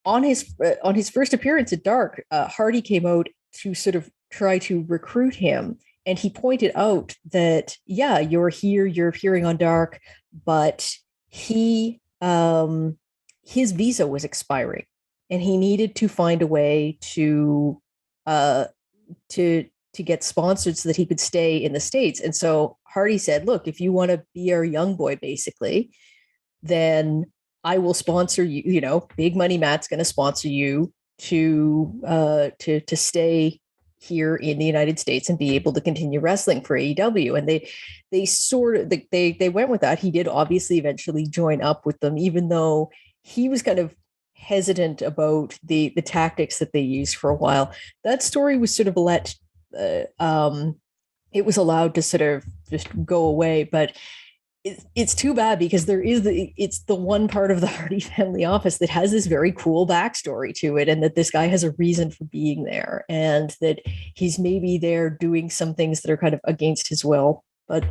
On his first appearance at Dark, Hardy came out to sort of try to recruit him, and he pointed out that, yeah, you're here, you're appearing on Dark, but his visa was expiring, and he needed to find a way to get sponsored so that he could stay in the States. And so Hardy said, "Look, if you want to be our young boy, basically, then I will sponsor you. You know, Big Money Matt's going to sponsor you to stay here in the United States and be able to continue wrestling for AEW." And they sort of they went with that. He did obviously eventually join up with them, even though he was kind of hesitant about the tactics that they used for a while. That story was sort of let it was allowed to sort of just go away, but it's too bad, because it's the one part of the Hardy family office that has this very cool backstory to it, and that this guy has a reason for being there, and that he's maybe there doing some things that are kind of against his will. But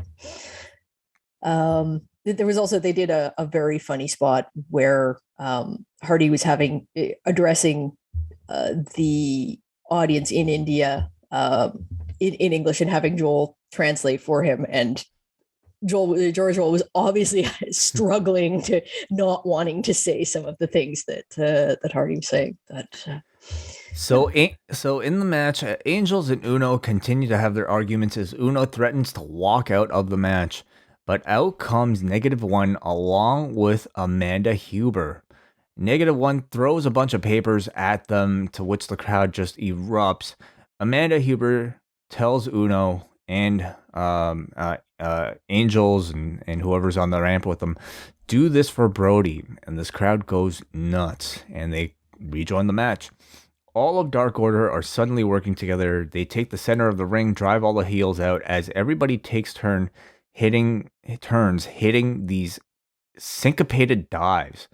there was also, they did a very funny spot where Hardy was addressing the audience in India in English, and having Joel translate for him, and George Joel was obviously struggling to not wanting to say some of the things that Hardy was saying. So in the match, Angels and Uno continue to have their arguments as Uno threatens to walk out of the match, but out comes -1 along with Amanda Huber. -1 throws a bunch of papers at them, to which the crowd just erupts. Amanda Huber tells Uno and Angels and whoever's on the ramp with them, "Do this for Brodie," and this crowd goes nuts, and they rejoin the match. All of Dark Order are suddenly working together. They take the center of the ring, drive all the heels out, as everybody takes turns hitting these syncopated dives.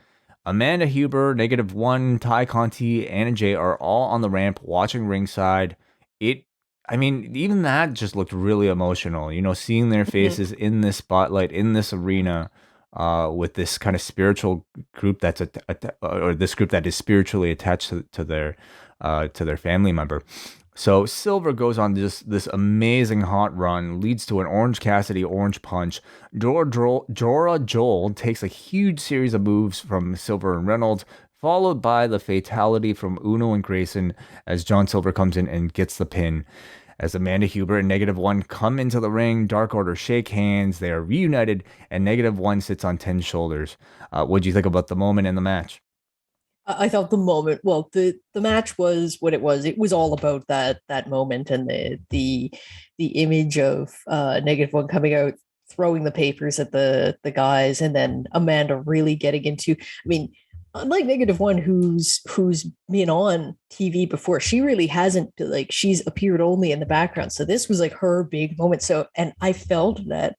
Amanda Huber, -1, Ty Conti, Anna Jay are all on the ramp watching ringside. Even that just looked really emotional, you know, seeing their faces in this spotlight, in this arena, with this kind of spiritual group or this group that is spiritually attached to their family member. So Silver goes on this amazing hot run, leads to an Orange Cassidy Orange Punch. Jorah Joel takes a huge series of moves from Silver and Reynolds, followed by the fatality from Uno and Grayson as John Silver comes in and gets the pin. As Amanda Huber and -1 come into the ring, Dark Order shake hands, they are reunited, and -1 sits on 10 shoulders. What do you think about the moment in the match? I thought the moment, well, the match was what it was. It was all about that moment, and the image of -1 coming out, throwing the papers at the guys, and then Amanda really getting into. I mean, unlike -1, who's been on TV before, she really hasn't, like, she's appeared only in the background. So this was like her big moment. So, and I felt that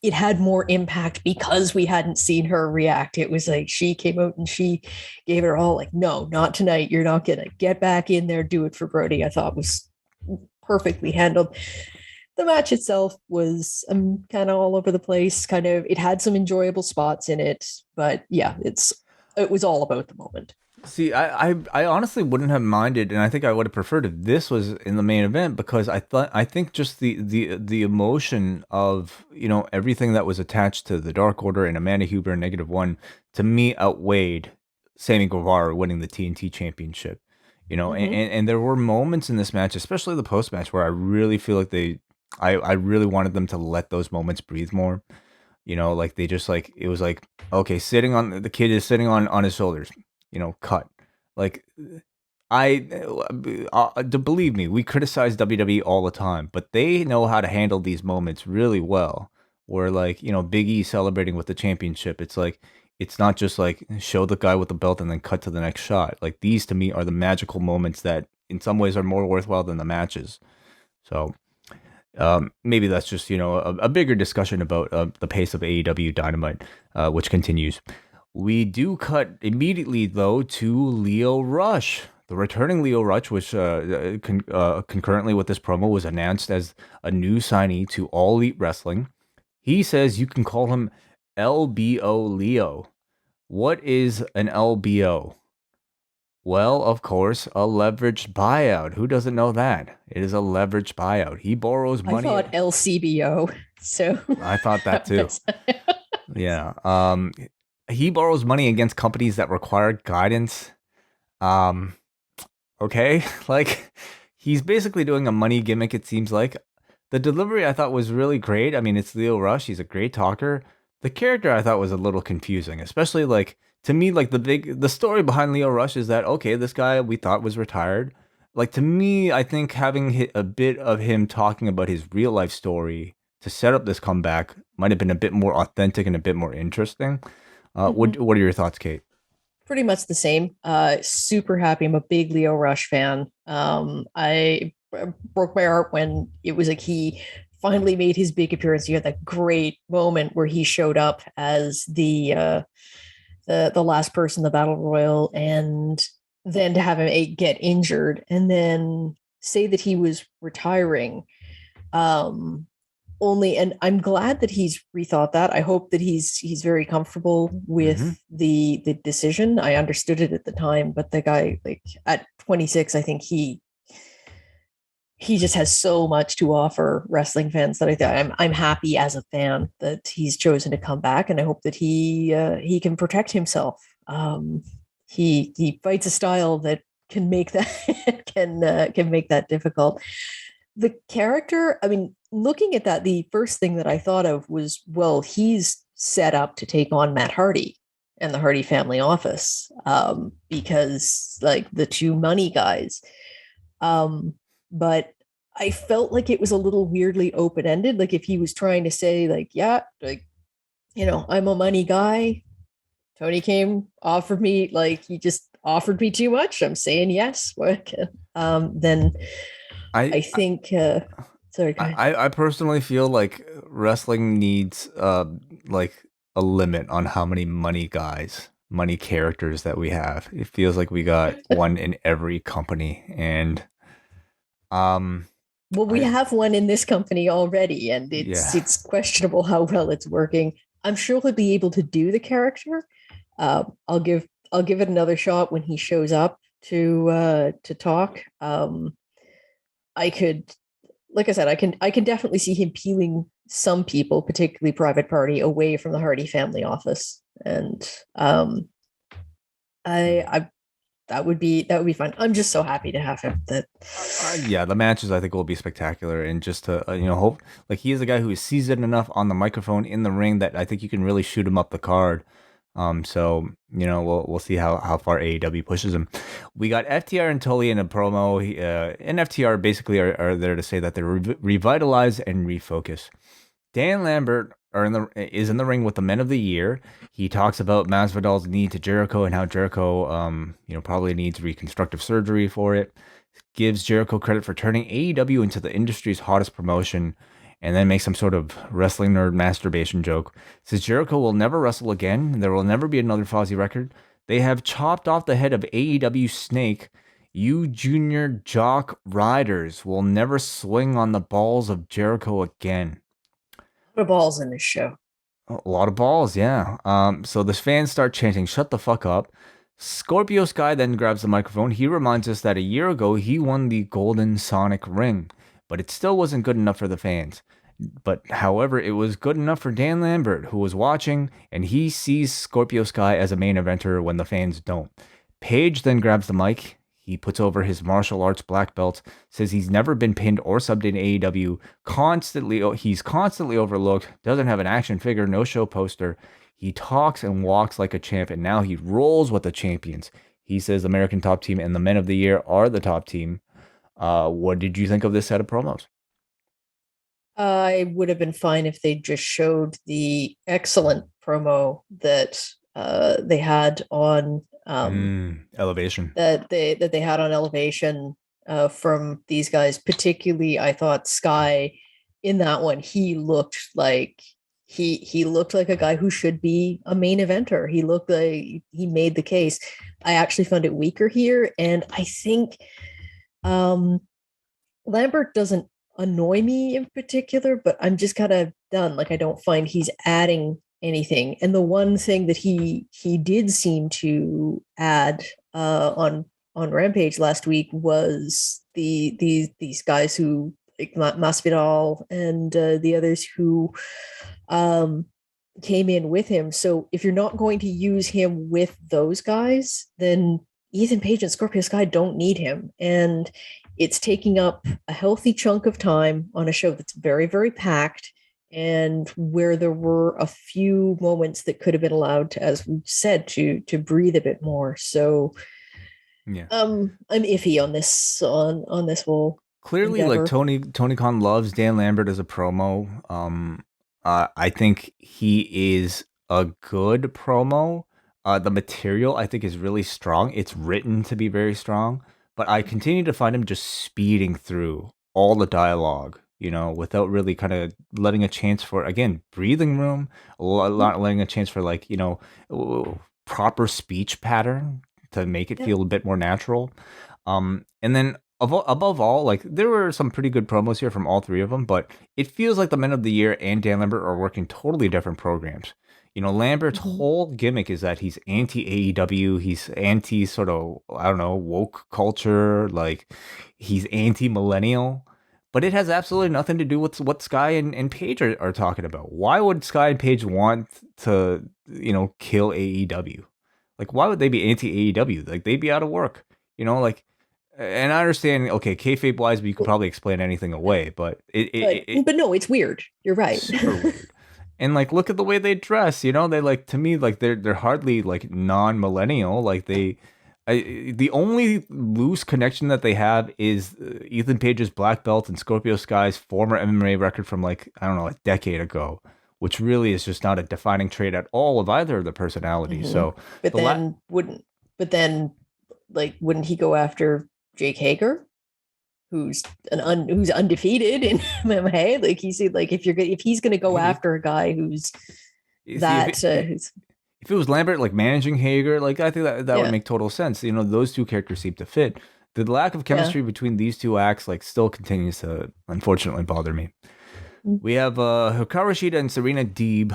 it had more impact because we hadn't seen her react. It was like she came out and she gave it all, like, no, not tonight. You're not gonna get back in there, do it for Brodie. I thought was perfectly handled. The match itself was kind of all over the place. Kind of, it had some enjoyable spots in it, but yeah, it was all about the moment. See, I honestly wouldn't have minded, and I think I would have preferred if this was in the main event, because I think just the emotion of, you know, everything that was attached to the Dark Order and Amanda Huber and -1, to me, outweighed Sammy Guevara winning the TNT Championship. You know, and there were moments in this match, especially the post match, where I really feel like I really wanted them to let those moments breathe more. You know, like they just, like, it was like, okay, the kid is sitting on his shoulders, you know, cut. Like, believe me, we criticize WWE all the time, but they know how to handle these moments really well. Where, like, you know, Big E celebrating with the championship, it's like, it's not just like show the guy with the belt and then cut to the next shot. Like, these to me are the magical moments that in some ways are more worthwhile than the matches. So maybe that's just, you know, a bigger discussion about the pace of AEW Dynamite, which continues. We do cut immediately, though, to Lio Rush. The returning Lio Rush, which concurrently with this promo was announced as a new signee to All Elite Wrestling. He says you can call him LBO Lio. What is an LBO? Well, of course, a leveraged buyout. Who doesn't know that? It is a leveraged buyout. He borrows money. I thought LCBO. So I thought that too. Yeah. He borrows money against companies that require guidance. Okay. Like, he's basically doing a money gimmick, it seems like. The delivery I thought was really great. I mean, it's Lio Rush. He's a great talker. The character I thought was a little confusing, especially, like, to me, like, the story behind Lio Rush is that, okay, this guy we thought was retired. Like, to me, I think having a bit of him talking about his real life story to set up this comeback might have been a bit more authentic and a bit more interesting. What are your thoughts, Kate? Pretty much the same. Super happy. I'm a big Lio Rush fan. I broke my heart when it was like he finally made his big appearance. You had that great moment where he showed up as the last person in the battle royal, and then to have him get injured and then say that he was retiring. And I'm glad that he's rethought that. I hope that he's very comfortable with the decision. I understood it at the time, but the guy, like, at 26, I think he just has so much to offer wrestling fans that I'm happy as a fan that he's chosen to come back, and I hope that he can protect himself. He fights a style that can make that can make that difficult. The character, I mean, looking at that, the first thing that I thought of was, well, he's set up to take on Matt Hardy and the Hardy family office, because, like, the two money guys. But I felt like it was a little weirdly open-ended. Like, if he was trying to say, like, yeah, like, you know, I'm a money guy. Tony came, offered me, like, he just offered me too much. I'm saying yes. Then I think, sorry. I personally feel like wrestling needs like a limit on how many money characters that we have. It feels like we got one in every company, and well, we have one in this company already, and it's questionable how well it's working. I'm sure he'll be able to do the character. I'll give it another shot when he shows up to talk. I could, like I said, I can definitely see him peeling some people, particularly Private Party, away from the Hardy family office, and that would be fun. I'm just so happy to have him. The matches I think will be spectacular, and just to hope, like, he is a guy who is seasoned enough on the microphone in the ring that I think you can really shoot him up the card. So we'll see how far AEW pushes him. We got FTR and Tully in a promo. And FTR basically are there to say that they're revitalize and refocus. Dan Lambert is in the ring with the Men of the Year. He talks about Masvidal's need to Jericho and how Jericho, probably needs reconstructive surgery for it. Gives Jericho credit for turning AEW into the industry's hottest promotion, and then makes some sort of wrestling nerd masturbation joke. Says Jericho will never wrestle again. There will never be another Fozzy record. They have chopped off the head of AEW Snake. You junior jock riders will never swing on the balls of Jericho again. A lot of balls in this show. A lot of balls, yeah. So the fans start chanting, "Shut the fuck up." Scorpio Sky then grabs the microphone. He reminds us that a year ago he won the Golden Sonic Ring, but it still wasn't good enough for the fans. But however, it was good enough for Dan Lambert, who was watching, and he sees Scorpio Sky as a main eventer when the fans don't. Paige then grabs the mic. He puts over his martial arts black belt, says he's never been pinned or subbed in AEW. He's constantly overlooked, doesn't have an action figure, no show poster. He talks and walks like a champ, and now he rolls with the champions. He says American Top Team and the Men of the Year are the top team. What did you think of this set of promos? I would have been fine if they just showed the excellent promo that they had on Elevation. That they had on Elevation from these guys. Particularly, I thought Sky in that one, he looked like a guy who should be a main eventer. He looked like he made the case. I actually found it weaker here, and I think Lambert doesn't annoy me in particular, but I'm just kind of done. Like, I don't find he's adding anything. And the one thing that he did seem to add on Rampage last week was these guys who, like Masvidal and the others who came in with him. So if you're not going to use him with those guys, then Ethan Page and Scorpio Sky don't need him. And it's taking up a healthy chunk of time on a show that's very, very packed, and where there were a few moments that could have been allowed to, as we said, to breathe a bit more. So yeah, I'm iffy on this whole clearly endeavor. Like Tony Khan loves Dan Lambert as a promo. I think he is a good promo. The material I think is really strong. It's written to be very strong, but I continue to find him just speeding through all the dialogue, without really kind of letting a chance for, again, breathing room, not letting a chance for, like, proper speech pattern to make it feel a bit more natural. And then above all, like, there were some pretty good promos here from all three of them, but it feels like the Men of the Year and Dan Lambert are working totally different programs. Lambert's whole gimmick is that he's anti-AEW. He's anti sort of, I don't know, woke culture. Like, he's anti-millennial. But it has absolutely nothing to do with what Sky and Paige are talking about. Why would Sky and Paige want to, kill AEW? Like, why would they be anti-AEW? Like, they'd be out of work. And I understand, okay, kayfabe-wise, but you could probably explain anything away. But but no, it's weird. You're right. Super weird. And, like, look at the way they dress, they, like, to me, like, they're hardly, like, non-millennial. Like, the only loose connection that they have is Ethan Page's black belt and Scorpio Sky's former MMA record from, like, I don't know, a decade ago, which really is just not a defining trait at all of either of the personalities. So, wouldn't he go after Jake Hager, who's undefeated in MMA? Like, he said, like, if he's going to go after a guy who's if it was Lambert, like, managing Hager, like, I think that would make total sense. Those two characters seem to fit. The lack of chemistry between these two acts, like, still continues to, unfortunately, bother me. We have Hikaru Shida and Serena Deeb.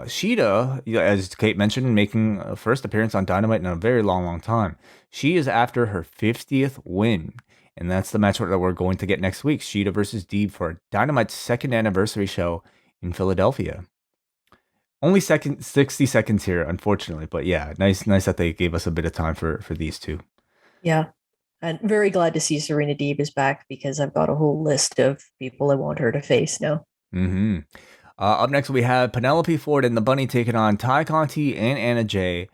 Shida, as Kate mentioned, making a first appearance on Dynamite in a very long, long time. She is after her 50th win, and that's the match that we're going to get next week. Shida versus Deeb for Dynamite's second anniversary show in Philadelphia. Only 60 seconds here, unfortunately, but yeah, nice that they gave us a bit of time for these two. Yeah, and very glad to see Serena Deeb is back, because I've got a whole list of people I want her to face now. Up next, we have Penelope Ford and the Bunny taking on Ty Conti and Anna Jay.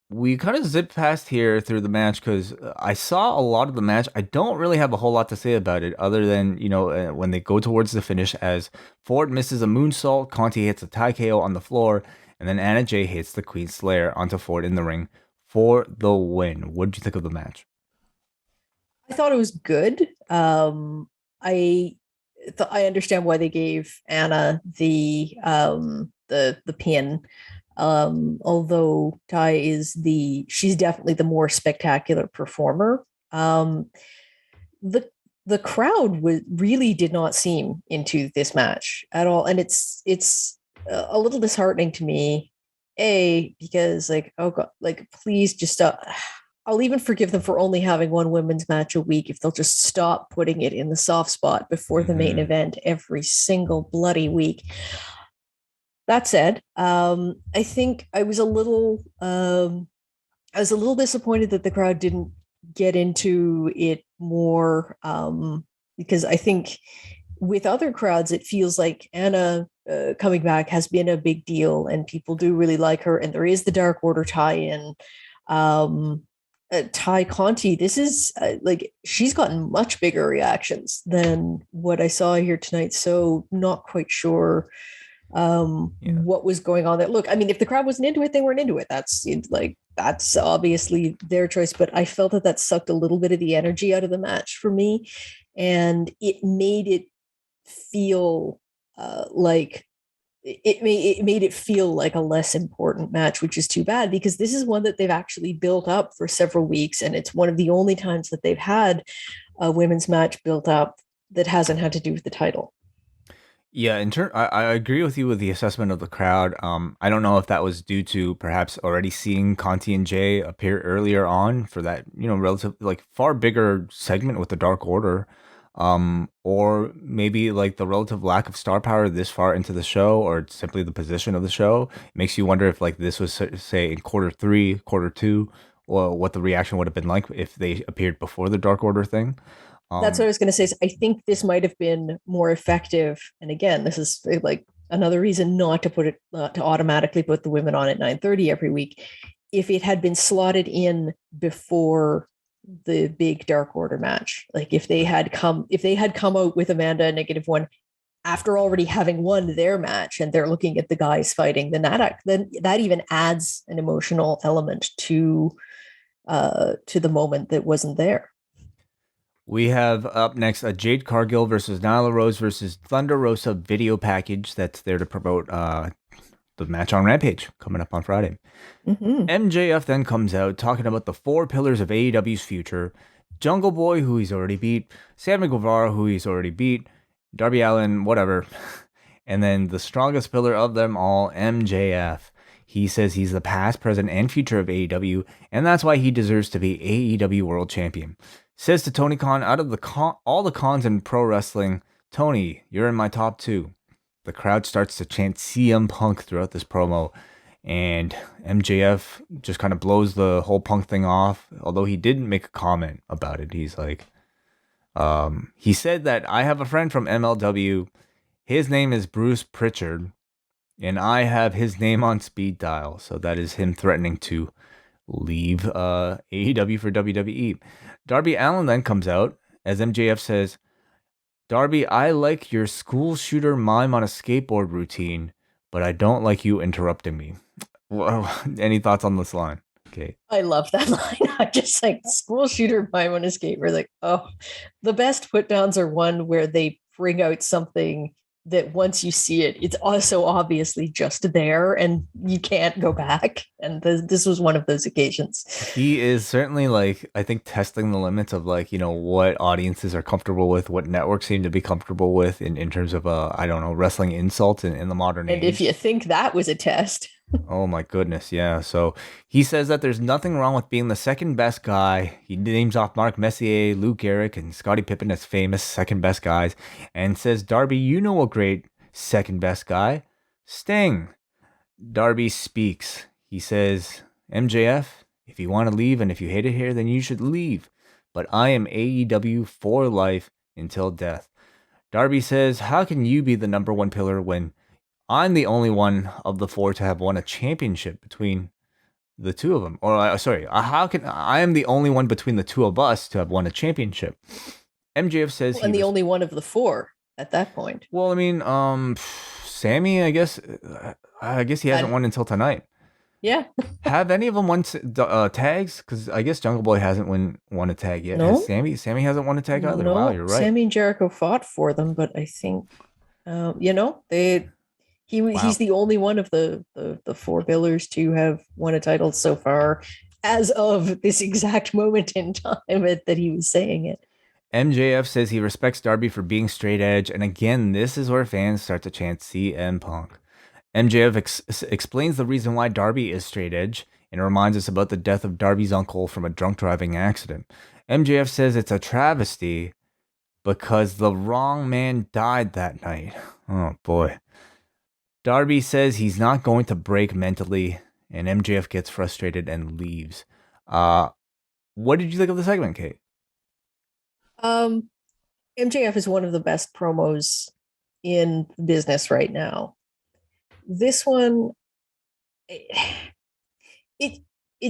we kind of zipped past here through the match because I saw a lot of the match. I don't really have a whole lot to say about it other than, when they go towards the finish as Ford misses a moonsault, Conti hits a tie KO on the floor, and then Anna Jay hits the Queen Slayer onto Ford in the ring for the win. What did you think of the match? I thought it was good. I I understand why they gave Anna the pin. Although Ty she's definitely the more spectacular performer. The crowd really did not seem into this match at all, and it's a little disheartening to me. Because like, oh god, like please just stop. I'll even forgive them for only having one women's match a week if they'll just stop putting it in the soft spot before the main event every single bloody week. That said, I think I was a little disappointed that the crowd didn't get into it more, because I think with other crowds it feels like Anna coming back has been a big deal and people do really like her, and there is the Dark Order tie-in. Ty Conti, this is like she's gotten much bigger reactions than what I saw here tonight, so not quite sure what was going on there. Look, I mean, if the crowd wasn't into it, they weren't into it. That's obviously their choice, but I felt that sucked a little bit of the energy out of the match for me, and it made it feel like it made it feel like a less important match, which is too bad because this is one that they've actually built up for several weeks, and it's one of the only times that they've had a women's match built up that hasn't had to do with the title. Yeah, I agree with you with the assessment of the crowd. I don't know if that was due to perhaps already seeing Conti and Jay appear earlier on for that, relative like far bigger segment with the Dark Order. Or maybe like the relative lack of star power this far into the show, or simply the position of the show. It makes you wonder if like this was say in quarter 3, quarter 2, or what the reaction would have been like if they appeared before the Dark Order thing. That's what I was going to say. I think this might have been more effective. And again, this is like another reason not to to automatically put the women on at 9:30 every week. If it had been slotted in before the big Dark Order match, like if they had come out with Amanda -1 after already having won their match and they're looking at the guys fighting, then that even adds an emotional element to the moment that wasn't there. We have up next a Jade Cargill versus Nyla Rose versus Thunder Rosa video package that's there to promote the match on Rampage coming up on Friday. MJF then comes out talking about the 4 pillars of AEW's future: Jungle Boy, who he's already beat; Sammy Guevara, who he's already beat; Darby Allin, whatever. And then the strongest pillar of them all, MJF. He says he's the past, present, and future of AEW, and that's why he deserves to be AEW World Champion. Says to Tony Khan, out of all the cons in pro wrestling, Tony, you're in my top 2. The crowd starts to chant CM Punk throughout this promo, and MJF just kind of blows the whole Punk thing off, although he didn't make a comment about it. He's like, he said that I have a friend from MLW. His name is Bruce Pritchard, and I have his name on speed dial. So that is him threatening to leave AEW for WWE. Darby Allin then comes out as MJF says, Darby, I like your school shooter mime on a skateboard routine, but I don't like you interrupting me. Whoa. Any thoughts on this line? Okay. I love that line. I just like school shooter mime on a skateboard. Like, oh, the best put downs are one where they bring out something that once you see it, it's also obviously just there and you can't go back. And this was one of those occasions. He is certainly like, I think, testing the limits of like, what audiences are comfortable with, what networks seem to be comfortable with in terms of, I don't know, wrestling insults in the modern age. And if you think that was a test. Oh my goodness, yeah. So he says that there's nothing wrong with being the second best guy. He names off Mark Messier, Lou Gehrig, and Scottie Pippen as famous second best guys, and says, Darby, you know a great second best guy, Sting. Darby speaks. He says, MJF, if you want to leave and if you hate it here, then you should leave. But I am AEW for life until death. Darby says, how can you be the number 1 pillar when I'm the only one of the 4 to have won a championship between the two of them. Or sorry, how can I am the only one between the two of us to have won a championship? MJF says and the only one of the four at that point. Well, I mean, Sammy, I guess he hasn't won until tonight. Yeah. Have any of them won tags? Because I guess Jungle Boy hasn't won a tag yet. No. Has Sammy hasn't won a tag either. No, Wow, you're right. Sammy and Jericho fought for them, but I think, he's the only one of the four Pillars to have won a title so far, as of this exact moment in time that he was saying it. MJF says he respects Darby for being straight edge, and again, this is where fans start to chant CM Punk. MJF explains the reason why Darby is straight edge and reminds us about the death of Darby's uncle from a drunk driving accident. MJF says it's a travesty because the wrong man died that night. Oh boy. Darby says he's not going to break mentally, and MJF gets frustrated and leaves. What did you think of the segment, Kate? MJF is one of the best promos in business right now. This one, it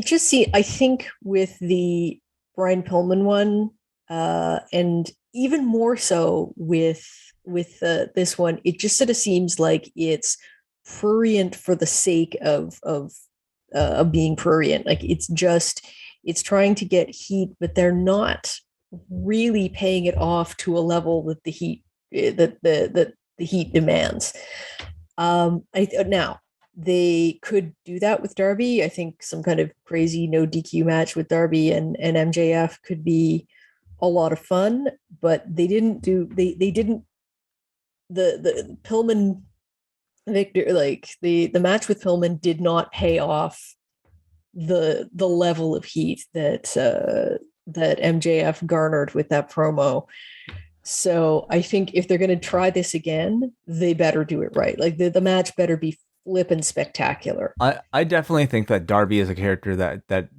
just I think with the Brian Pillman one, and even more so with this one, it just sort of seems like it's prurient for the sake of being prurient. Like it's trying to get heat, but they're not really paying it off to a level that the heat demands. Now they could do that with Darby. I think some kind of crazy no DQ match with Darby and MJF could be a lot of fun, but they didn't the Pillman Victor, like the match with Pillman did not pay off the level of heat that MJF garnered with that promo. So I think if they're going to try this again, they better do it right. Like the match better be flippin' spectacular. I definitely think that Darby is a character that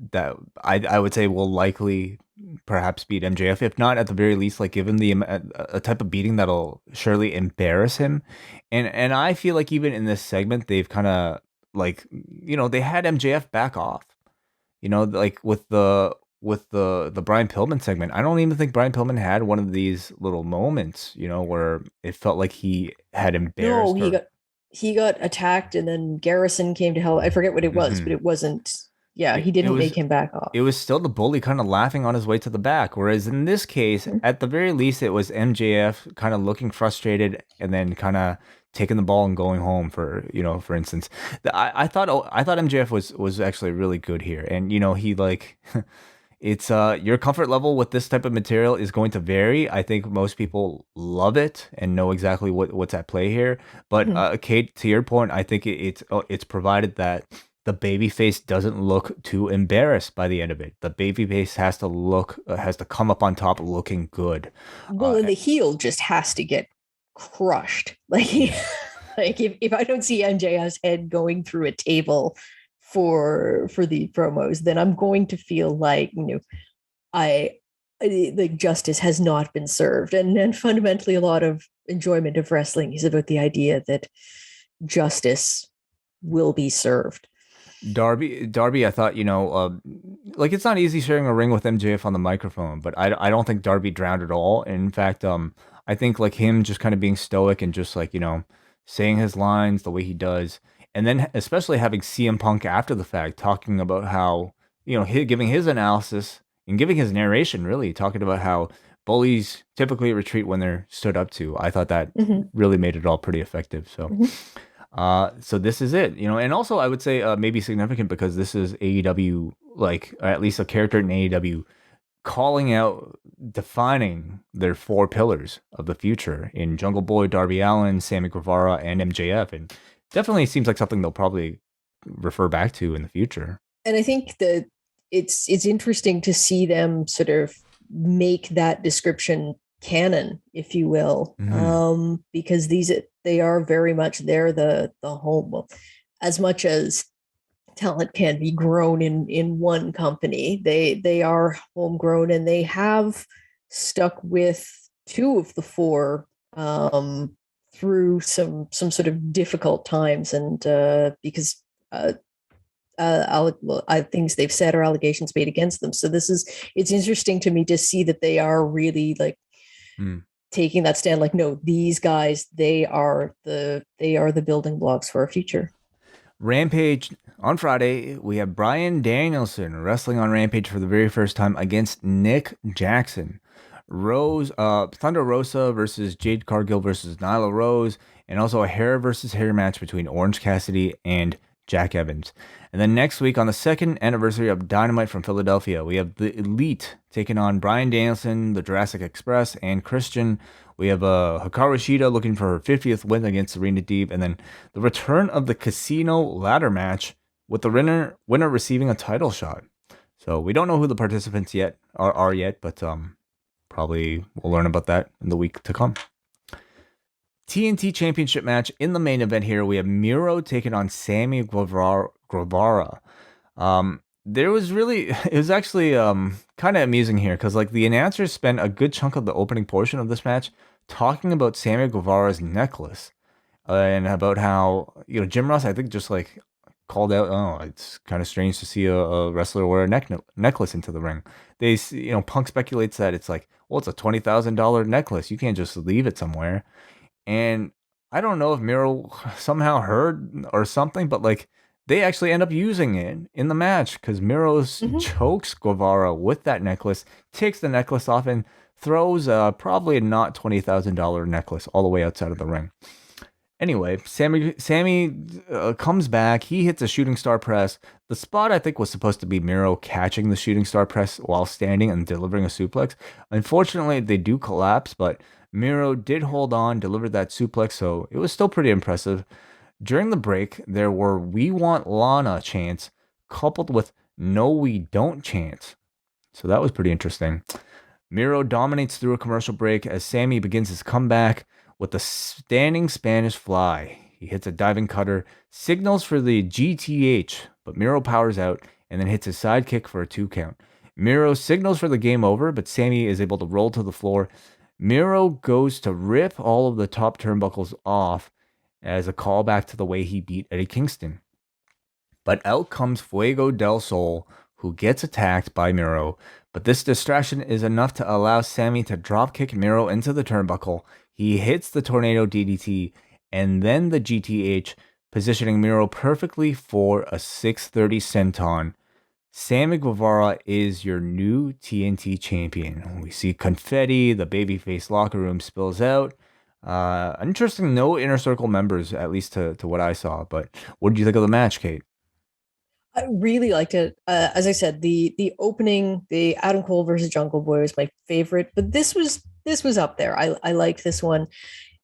I would say will likely perhaps beat MJF. If not, at the very least, like give him a type of beating that'll surely embarrass him. And I feel like even in this segment, they've kind of like, they had MJF back off, like with the Brian Pillman segment. I don't even think Brian Pillman had one of these little moments, where it felt like he had embarrassed. No, he got attacked, and then Garrison came to help. I forget what it was, but it wasn't. Yeah, he didn't make him back off. It was still the bully kind of laughing on his way to the back. Whereas in this case, at the very least, it was MJF kind of looking frustrated and then kind of taking the ball and going home. For instance, I thought MJF was actually really good here, and he like. It's your comfort level with this type of material is going to vary. I think most people love it and know exactly what's at play here. But Kate, to your point, I think it's provided that the babyface doesn't look too embarrassed by the end of it. The babyface has to come up on top looking good. Well, and the heel just has to get crushed. Like if I don't see MJF's head going through a table for the promos, then I'm going to feel like the justice has not been served, and fundamentally a lot of enjoyment of wrestling is about the idea that justice will be served. Darby, I thought like it's not easy sharing a ring with MJF on the microphone, but I don't think Darby drowned at all. In fact, I think like him just kind of being stoic and just like saying his lines the way he does. And then especially having CM Punk after the fact talking about how, giving his analysis and giving his narration, really talking about how bullies typically retreat when they're stood up to. I thought that really made it all pretty effective. So, so this is it, and also I would say maybe significant because this is AEW, like at least a character in AEW calling out, defining their four pillars of the future in Jungle Boy, Darby Allin, Sammy Guevara, and MJF. And definitely seems like something they'll probably refer back to in the future. And I think that it's interesting to see them sort of make that description canon, if you will, because they are very much the home. As much as talent can be grown in one company, they are homegrown, and they have stuck with two of the four through some sort of difficult times, and because things they've said or allegations made against them. So it's interesting to me to see that they are really like taking that stand. Like, no, these guys, they are the building blocks for our future. Rampage on Friday, we have Bryan Danielson wrestling on Rampage for the very first time against Nick Jackson. Thunder Rosa versus Jade Cargill versus Nyla Rose, and also a hair versus hair match between Orange Cassidy and Jack Evans. And then next week, on the second anniversary of Dynamite from Philadelphia, we have the Elite taking on Bryan Danielson, the Jurassic Express, and Christian. We have Hikaru Shida looking for her 50th win against Serena Deeb, and then the return of the Casino ladder match with the winner receiving a title shot. So we don't know who the participants are yet, but probably we'll learn about that in the week to come. TNT Championship match in the main event here. We have Miro taking on Sammy Guevara. It was actually kind of amusing here because like the announcers spent a good chunk of the opening portion of this match talking about Sammy Guevara's necklace and about how, Jim Ross, I think, just like called out, oh, it's kind of strange to see a wrestler wear a necklace into the ring. Punk speculates that it's like, well, it's a $20,000 necklace. You can't just leave it somewhere. And I don't know if Miro somehow heard or something, but like they actually end up using it in the match because Miro chokes Guevara with that necklace, takes the necklace off, and throws probably a not $20,000 necklace all the way outside of the ring. Anyway, Sammy comes back. He hits a shooting star press. The spot, I think, was supposed to be Miro catching the shooting star press while standing and delivering a suplex. Unfortunately, they do collapse, but Miro did hold on, delivered that suplex, so it was still pretty impressive. During the break, there were "We Want Lana" chants coupled with "No, we don't" chants. So that was pretty interesting. Miro dominates through a commercial break as Sammy begins his comeback with the standing Spanish fly. He hits a diving cutter, signals for the GTH, but Miro powers out and then hits his sidekick for a 2 count. Miro signals for the game over, but Sammy is able to roll to the floor. Miro goes to rip all of the top turnbuckles off as a callback to the way he beat Eddie Kingston. But out comes Fuego del Sol, who gets attacked by Miro, but this distraction is enough to allow Sammy to dropkick Miro into the turnbuckle. He hits the Tornado DDT and then the GTH, positioning Miro perfectly for a 630 senton. Sammy Guevara is your new TNT champion. We see confetti, the babyface locker room spills out. Interesting, no Inner Circle members, at least to what I saw. But what did you think of the match, Kate? I really liked it. As I said, the opening, the Adam Cole versus Jungle Boy was my favorite, but this was up there. I liked this one.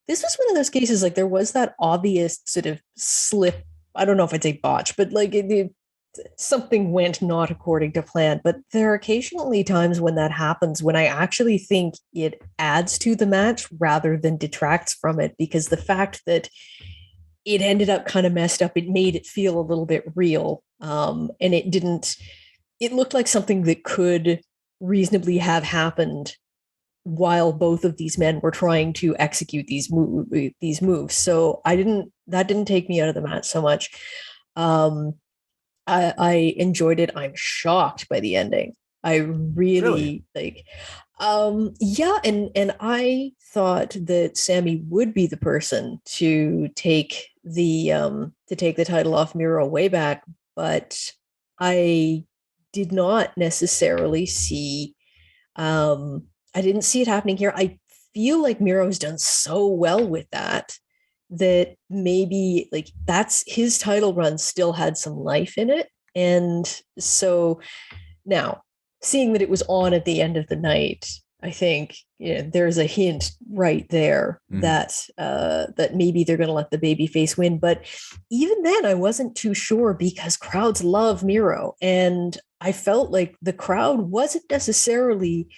This was one of those cases, like there was that obvious sort of slip. I don't know if I'd say botch, but like something went not according to plan. But there are occasionally times when that happens when I actually think it adds to the match rather than detracts from it, because the fact that it ended up kind of messed up, it made it feel a little bit real. And it looked like something that could reasonably have happened while both of these men were trying to execute these moves. So that didn't take me out of the match so much. I enjoyed it. I'm shocked by the ending. I really like, yeah. And I thought that Sammy would be the person to take the title off Miro way back, but I did not necessarily see, I didn't see it happening here. I feel like Miro's done so well with that maybe like that's his title run still had some life in it. And so now seeing that it was on at the end of the night, I think there's a hint right there that maybe they're going to let the babyface win. But even then, I wasn't too sure because crowds love Miro, and I felt like the crowd wasn't necessarily.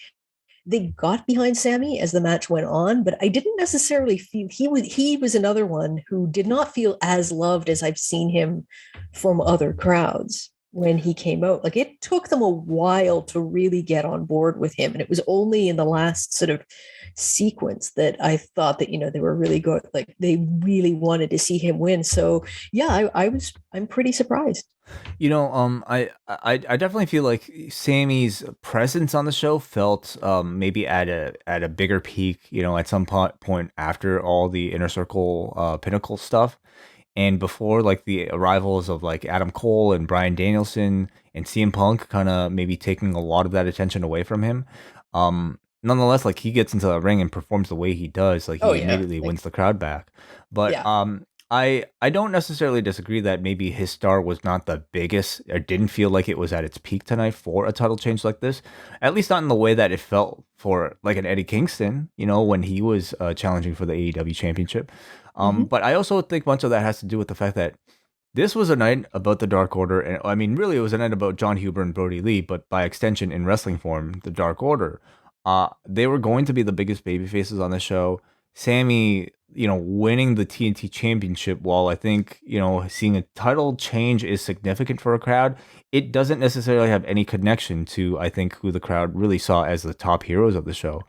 They got behind Sammy as the match went on, but I didn't necessarily feel he was another one who did not feel as loved as I've seen him from other crowds. when he came out. Like it took them a while to really get on board with him. And it was only in the last sort of sequence that I thought that, they were really good. Like they really wanted to see him win. So yeah, I'm pretty surprised. I definitely feel like Sammy's presence on the show felt maybe at a bigger peak, at some point after all the Inner Circle Pinnacle stuff. And before like the arrivals of like Adam Cole and Bryan Danielson and CM Punk kind of maybe taking a lot of that attention away from him. Nonetheless, like he gets into the ring and performs the way he does, like he immediately wins the crowd back. But I don't necessarily disagree that maybe his star was not the biggest. I didn't feel like it was at its peak tonight for a title change like this, at least not in the way that it felt for like an Eddie Kingston, when he was challenging for the AEW Championship. But I also think much of that has to do with the fact that this was a night about the Dark Order, and I mean, really, it was a night about John Huber and Brodie Lee, but by extension, in wrestling form, the Dark Order. They were going to be the biggest baby faces on the show. Sammy, winning the TNT Championship, while I think, seeing a title change is significant for a crowd, it doesn't necessarily have any connection to, I think, who the crowd really saw as the top heroes of the show,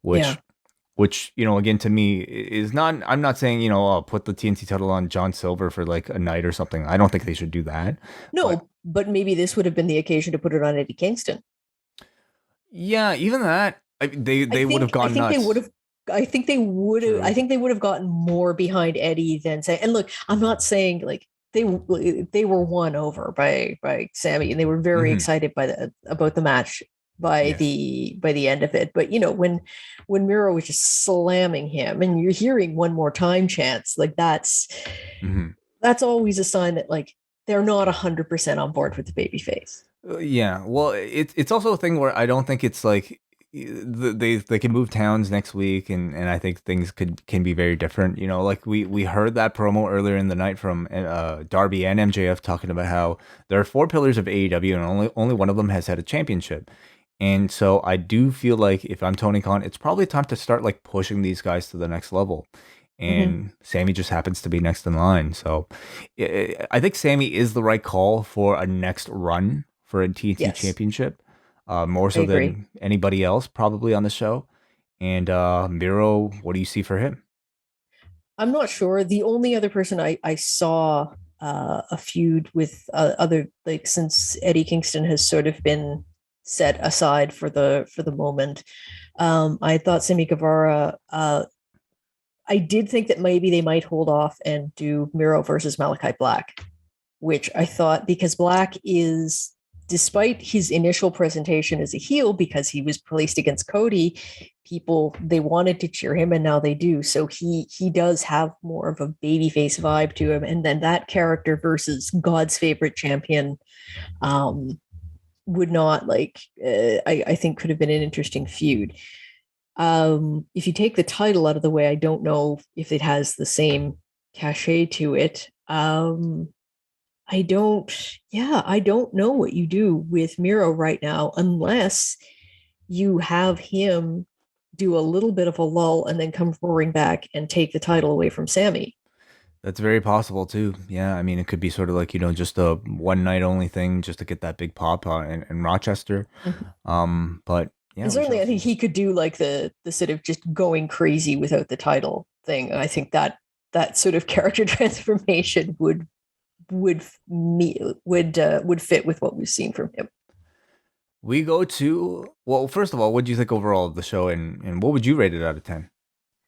which, again, to me is not, I'm not saying, I'll put the TNT title on John Silver for like a night or something. I don't think they should do that. No, but maybe this would have been the occasion to put it on Eddie Kingston. Yeah, even that, they would have gone nuts. I think they would have gotten more behind Eddie than say. And look, I'm not saying like they were won over by Sammy, and they were very excited about the match by the end of it. But when Miro was just slamming him, and you're hearing "one more time" chants, like that's always a sign that like they're not 100% on board with the babyface. Yeah, well, it's also a thing where I don't think it's like they can move towns next week, and I think things can be very different. Like we heard that promo earlier in the night from Darby and MJF talking about how there are 4 pillars of AEW, and only one of them has had a championship. And so I do feel like if I'm Tony Khan, it's probably time to start like pushing these guys to the next level. And Sammy just happens to be next in line. So I think Sammy is the right call for a next run for a TNT Championship. More so than anybody else probably on the show. And Miro, what do you see for him? I'm not sure. The only other person I saw a feud with other, like, since Eddie Kingston has sort of been set aside for the moment, I thought Sammy Guevara, I did think that maybe they might hold off and do Miro versus Malachi Black, which I thought, because Black is, despite his initial presentation as a heel, because he was placed against Cody, people, they wanted to cheer him, and now they do. So he does have more of a babyface vibe to him. And then that character versus God's favorite champion would not, like, I think could have been an interesting feud. If you take the title out of the way, I don't know if it has the same cachet to it. I don't know what you do with Miro right now, unless you have him do a little bit of a lull and then come roaring back and take the title away from Sammy. That's very possible too. Yeah, I mean, it could be sort of like, just a one night only thing just to get that big pop in Rochester. But yeah, and certainly I think he could do like the sort of just going crazy without the title thing. I think that sort of character transformation would fit with what we've seen from him. We go to, well, first of all, what do you think overall of the show, and what would you rate it out of 10?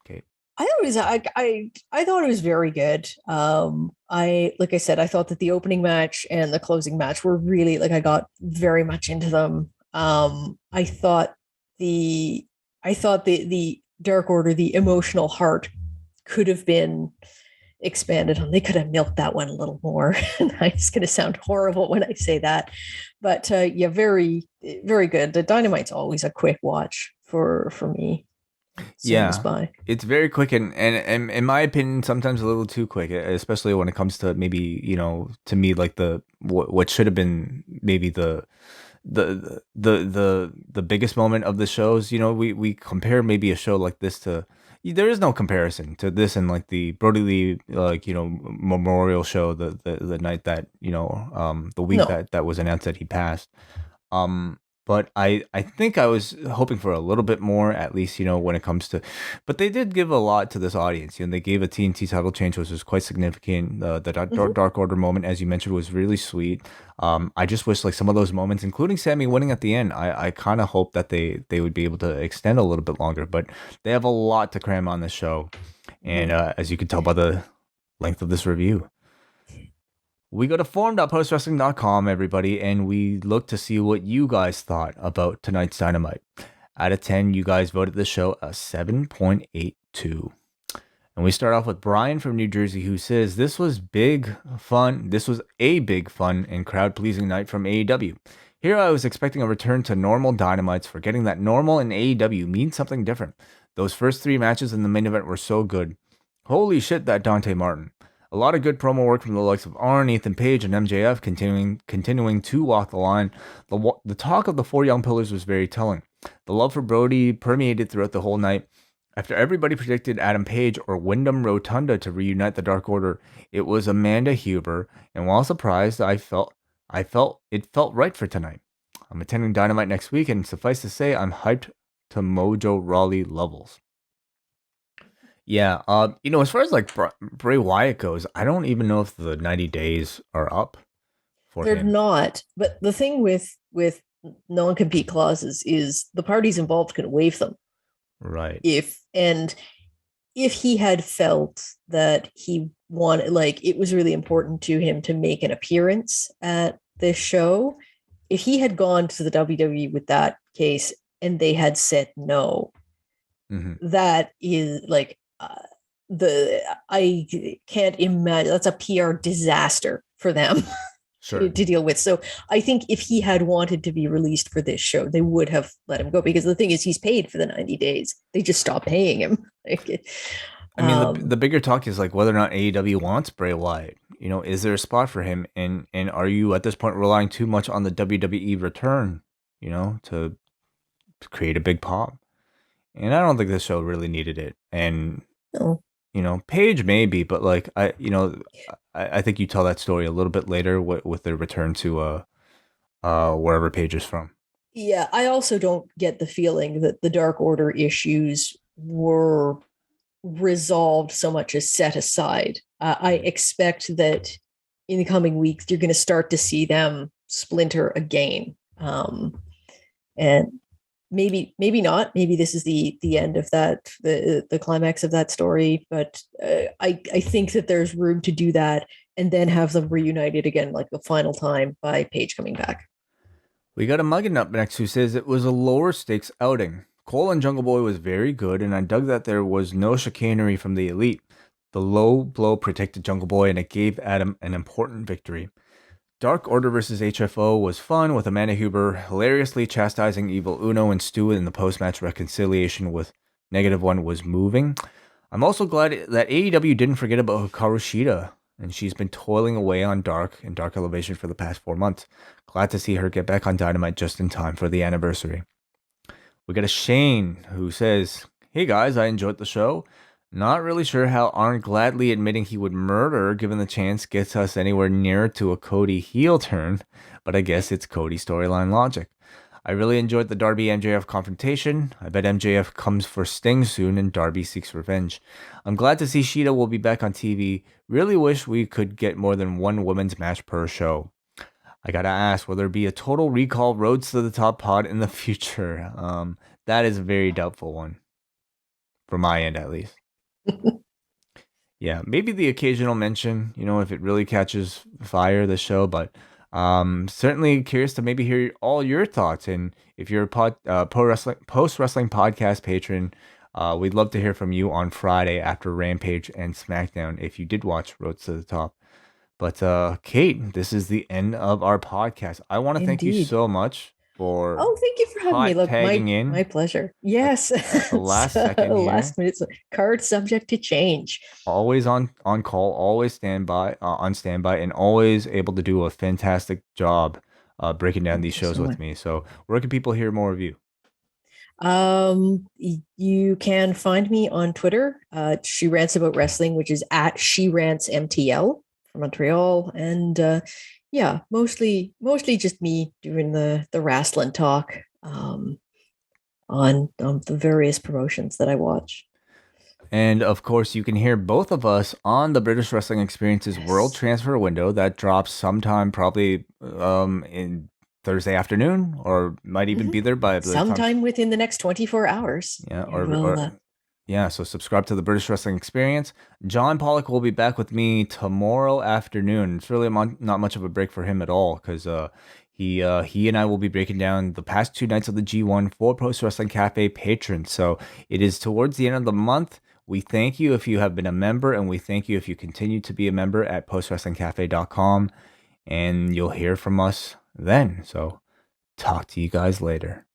Kate? I thought it was very good. Like I said, I thought that the opening match and the closing match were really, like, I got very much into them. I thought the Dark Order, the emotional heart, could have been expanded on. They could have milked that one a little more. It's going to sound horrible when I say that, but yeah, very, very good. The Dynamite's always a quick watch for me. It's very quick, and in my opinion, sometimes a little too quick, especially when it comes to maybe, to me, like what should have been maybe the biggest moment of the shows. We compare maybe a show like this to, there is no comparison to this and like the Brodie Lee memorial show the night that the week No. that was announced that he passed. Um, but I think I was hoping for a little bit more, at least, when it comes to, but they did give a lot to this audience. They gave a TNT title change, which was quite significant. The Dark Order moment, as you mentioned, was really sweet. I just wish like some of those moments, including Sammy winning at the end, I kind of hope that they would be able to extend a little bit longer, but they have a lot to cram on this show. And as you can tell by the length of this review. We go to forum.postwrestling.com, everybody, and we look to see what you guys thought about tonight's Dynamite. Out of 10, you guys voted the show a 7.82. And we start off with Brian from New Jersey, who says, this was big fun. This was a big fun and crowd-pleasing night from AEW. Here I was expecting a return to normal Dynamites, forgetting that normal in AEW means something different. Those first 3 matches in the main event were so good. Holy shit, that Dante Martin. A lot of good promo work from the likes of Arn, Ethan Page, and MJF continuing to walk the line. The talk of the 4 young pillars was very telling. The love for Brodie permeated throughout the whole night. After everybody predicted Adam Page or Wyndham Rotunda to reunite the Dark Order, it was Amanda Huber, and while surprised, I felt it felt right for tonight. I'm attending Dynamite next week, and suffice to say, I'm hyped to Mojo Rawley levels. Yeah, as far as like Bray Wyatt goes, I don't even know if the 90 days are up for They're him. not. But the thing with non-compete clauses is the parties involved can waive them. Right. If he had felt that he wanted, like, it was really important to him to make an appearance at this show, if he had gone to the WWE with that case and they had said no, that is like I can't imagine, that's a PR disaster for them. Sure. to deal with. So I think if he had wanted to be released for this show, they would have let him go, because the thing is, he's paid for the 90 days. They just stopped paying him. I mean, the bigger talk is like whether or not AEW wants Bray Wyatt. Is there a spot for him? And are you at this point relying too much on the WWE return, to create a big pop? And I don't think this show really needed it. And no. Paige maybe, but like I think you tell that story a little bit later with the return to wherever Paige is from. Yeah, I also don't get the feeling that the Dark Order issues were resolved so much as set aside. I expect that in the coming weeks you're going to start to see them splinter again, and maybe not. Maybe this is the end of that, the climax of that story. But I think that there's room to do that and then have them reunited again, like the final time, by Paige coming back. We got a Muggin up next who says it was a lower stakes outing. Cole and Jungle Boy was very good, and I dug that there was no chicanery from the Elite. The low blow protected Jungle Boy, and it gave Adam an important victory. Dark Order vs. HFO was fun, with Amanda Huber hilariously chastising Evil Uno and Stu in the post-match reconciliation with -1 was moving. I'm also glad that AEW didn't forget about Hikaru Shida, and she's been toiling away on Dark and Dark Elevation for the past 4 months. Glad to see her get back on Dynamite just in time for the anniversary. We got a Shane who says, hey guys, I enjoyed the show. Not really sure how Arn gladly admitting he would murder given the chance gets us anywhere near to a Cody heel turn, but I guess it's Cody storyline logic. I really enjoyed the Darby MJF confrontation. I bet MJF comes for Sting soon and Darby seeks revenge. I'm glad to see Shida will be back on TV. Really wish we could get more than one women's match per show. I gotta ask, will there be a Total Recall Roads to the Top pod in the future? That is a very doubtful one. From my end, at least. Yeah, maybe the occasional mention, if it really catches fire, the show, but certainly curious to maybe hear all your thoughts. And if you're a post-wrestling podcast patron, we'd love to hear from you on Friday after Rampage and SmackDown if you did watch Roads to the Top. But Kate, this is the end of our podcast. I want to thank you so much for thank you for having me. Look, my pleasure. Yes. The last second here. Last minute card subject to change. Always on call, always on standby, and always able to do a fantastic job breaking down these shows with me. So where can people hear more of you? You can find me on Twitter. She Rants About Wrestling, which is at She Rants MTL from Montreal, and yeah, mostly just me doing the wrestling talk on the various promotions that I watch. And of course, you can hear both of us on the British Wrestling Experiences Yes. World Transfer Window that drops sometime probably in Thursday afternoon, or might even be there by the time. Sometime within the next 24 hours. Yeah, We'll, yeah. So subscribe to the British Wrestling Experience. John Pollock will be back with me tomorrow afternoon. It's really not much of a break for him at all because he and I will be breaking down the past 2 nights of the G1 for Post Wrestling Cafe patrons. So it is towards the end of the month. We thank you if you have been a member, and we thank you if you continue to be a member at postwrestlingcafe.com, and you'll hear from us then. So talk to you guys later.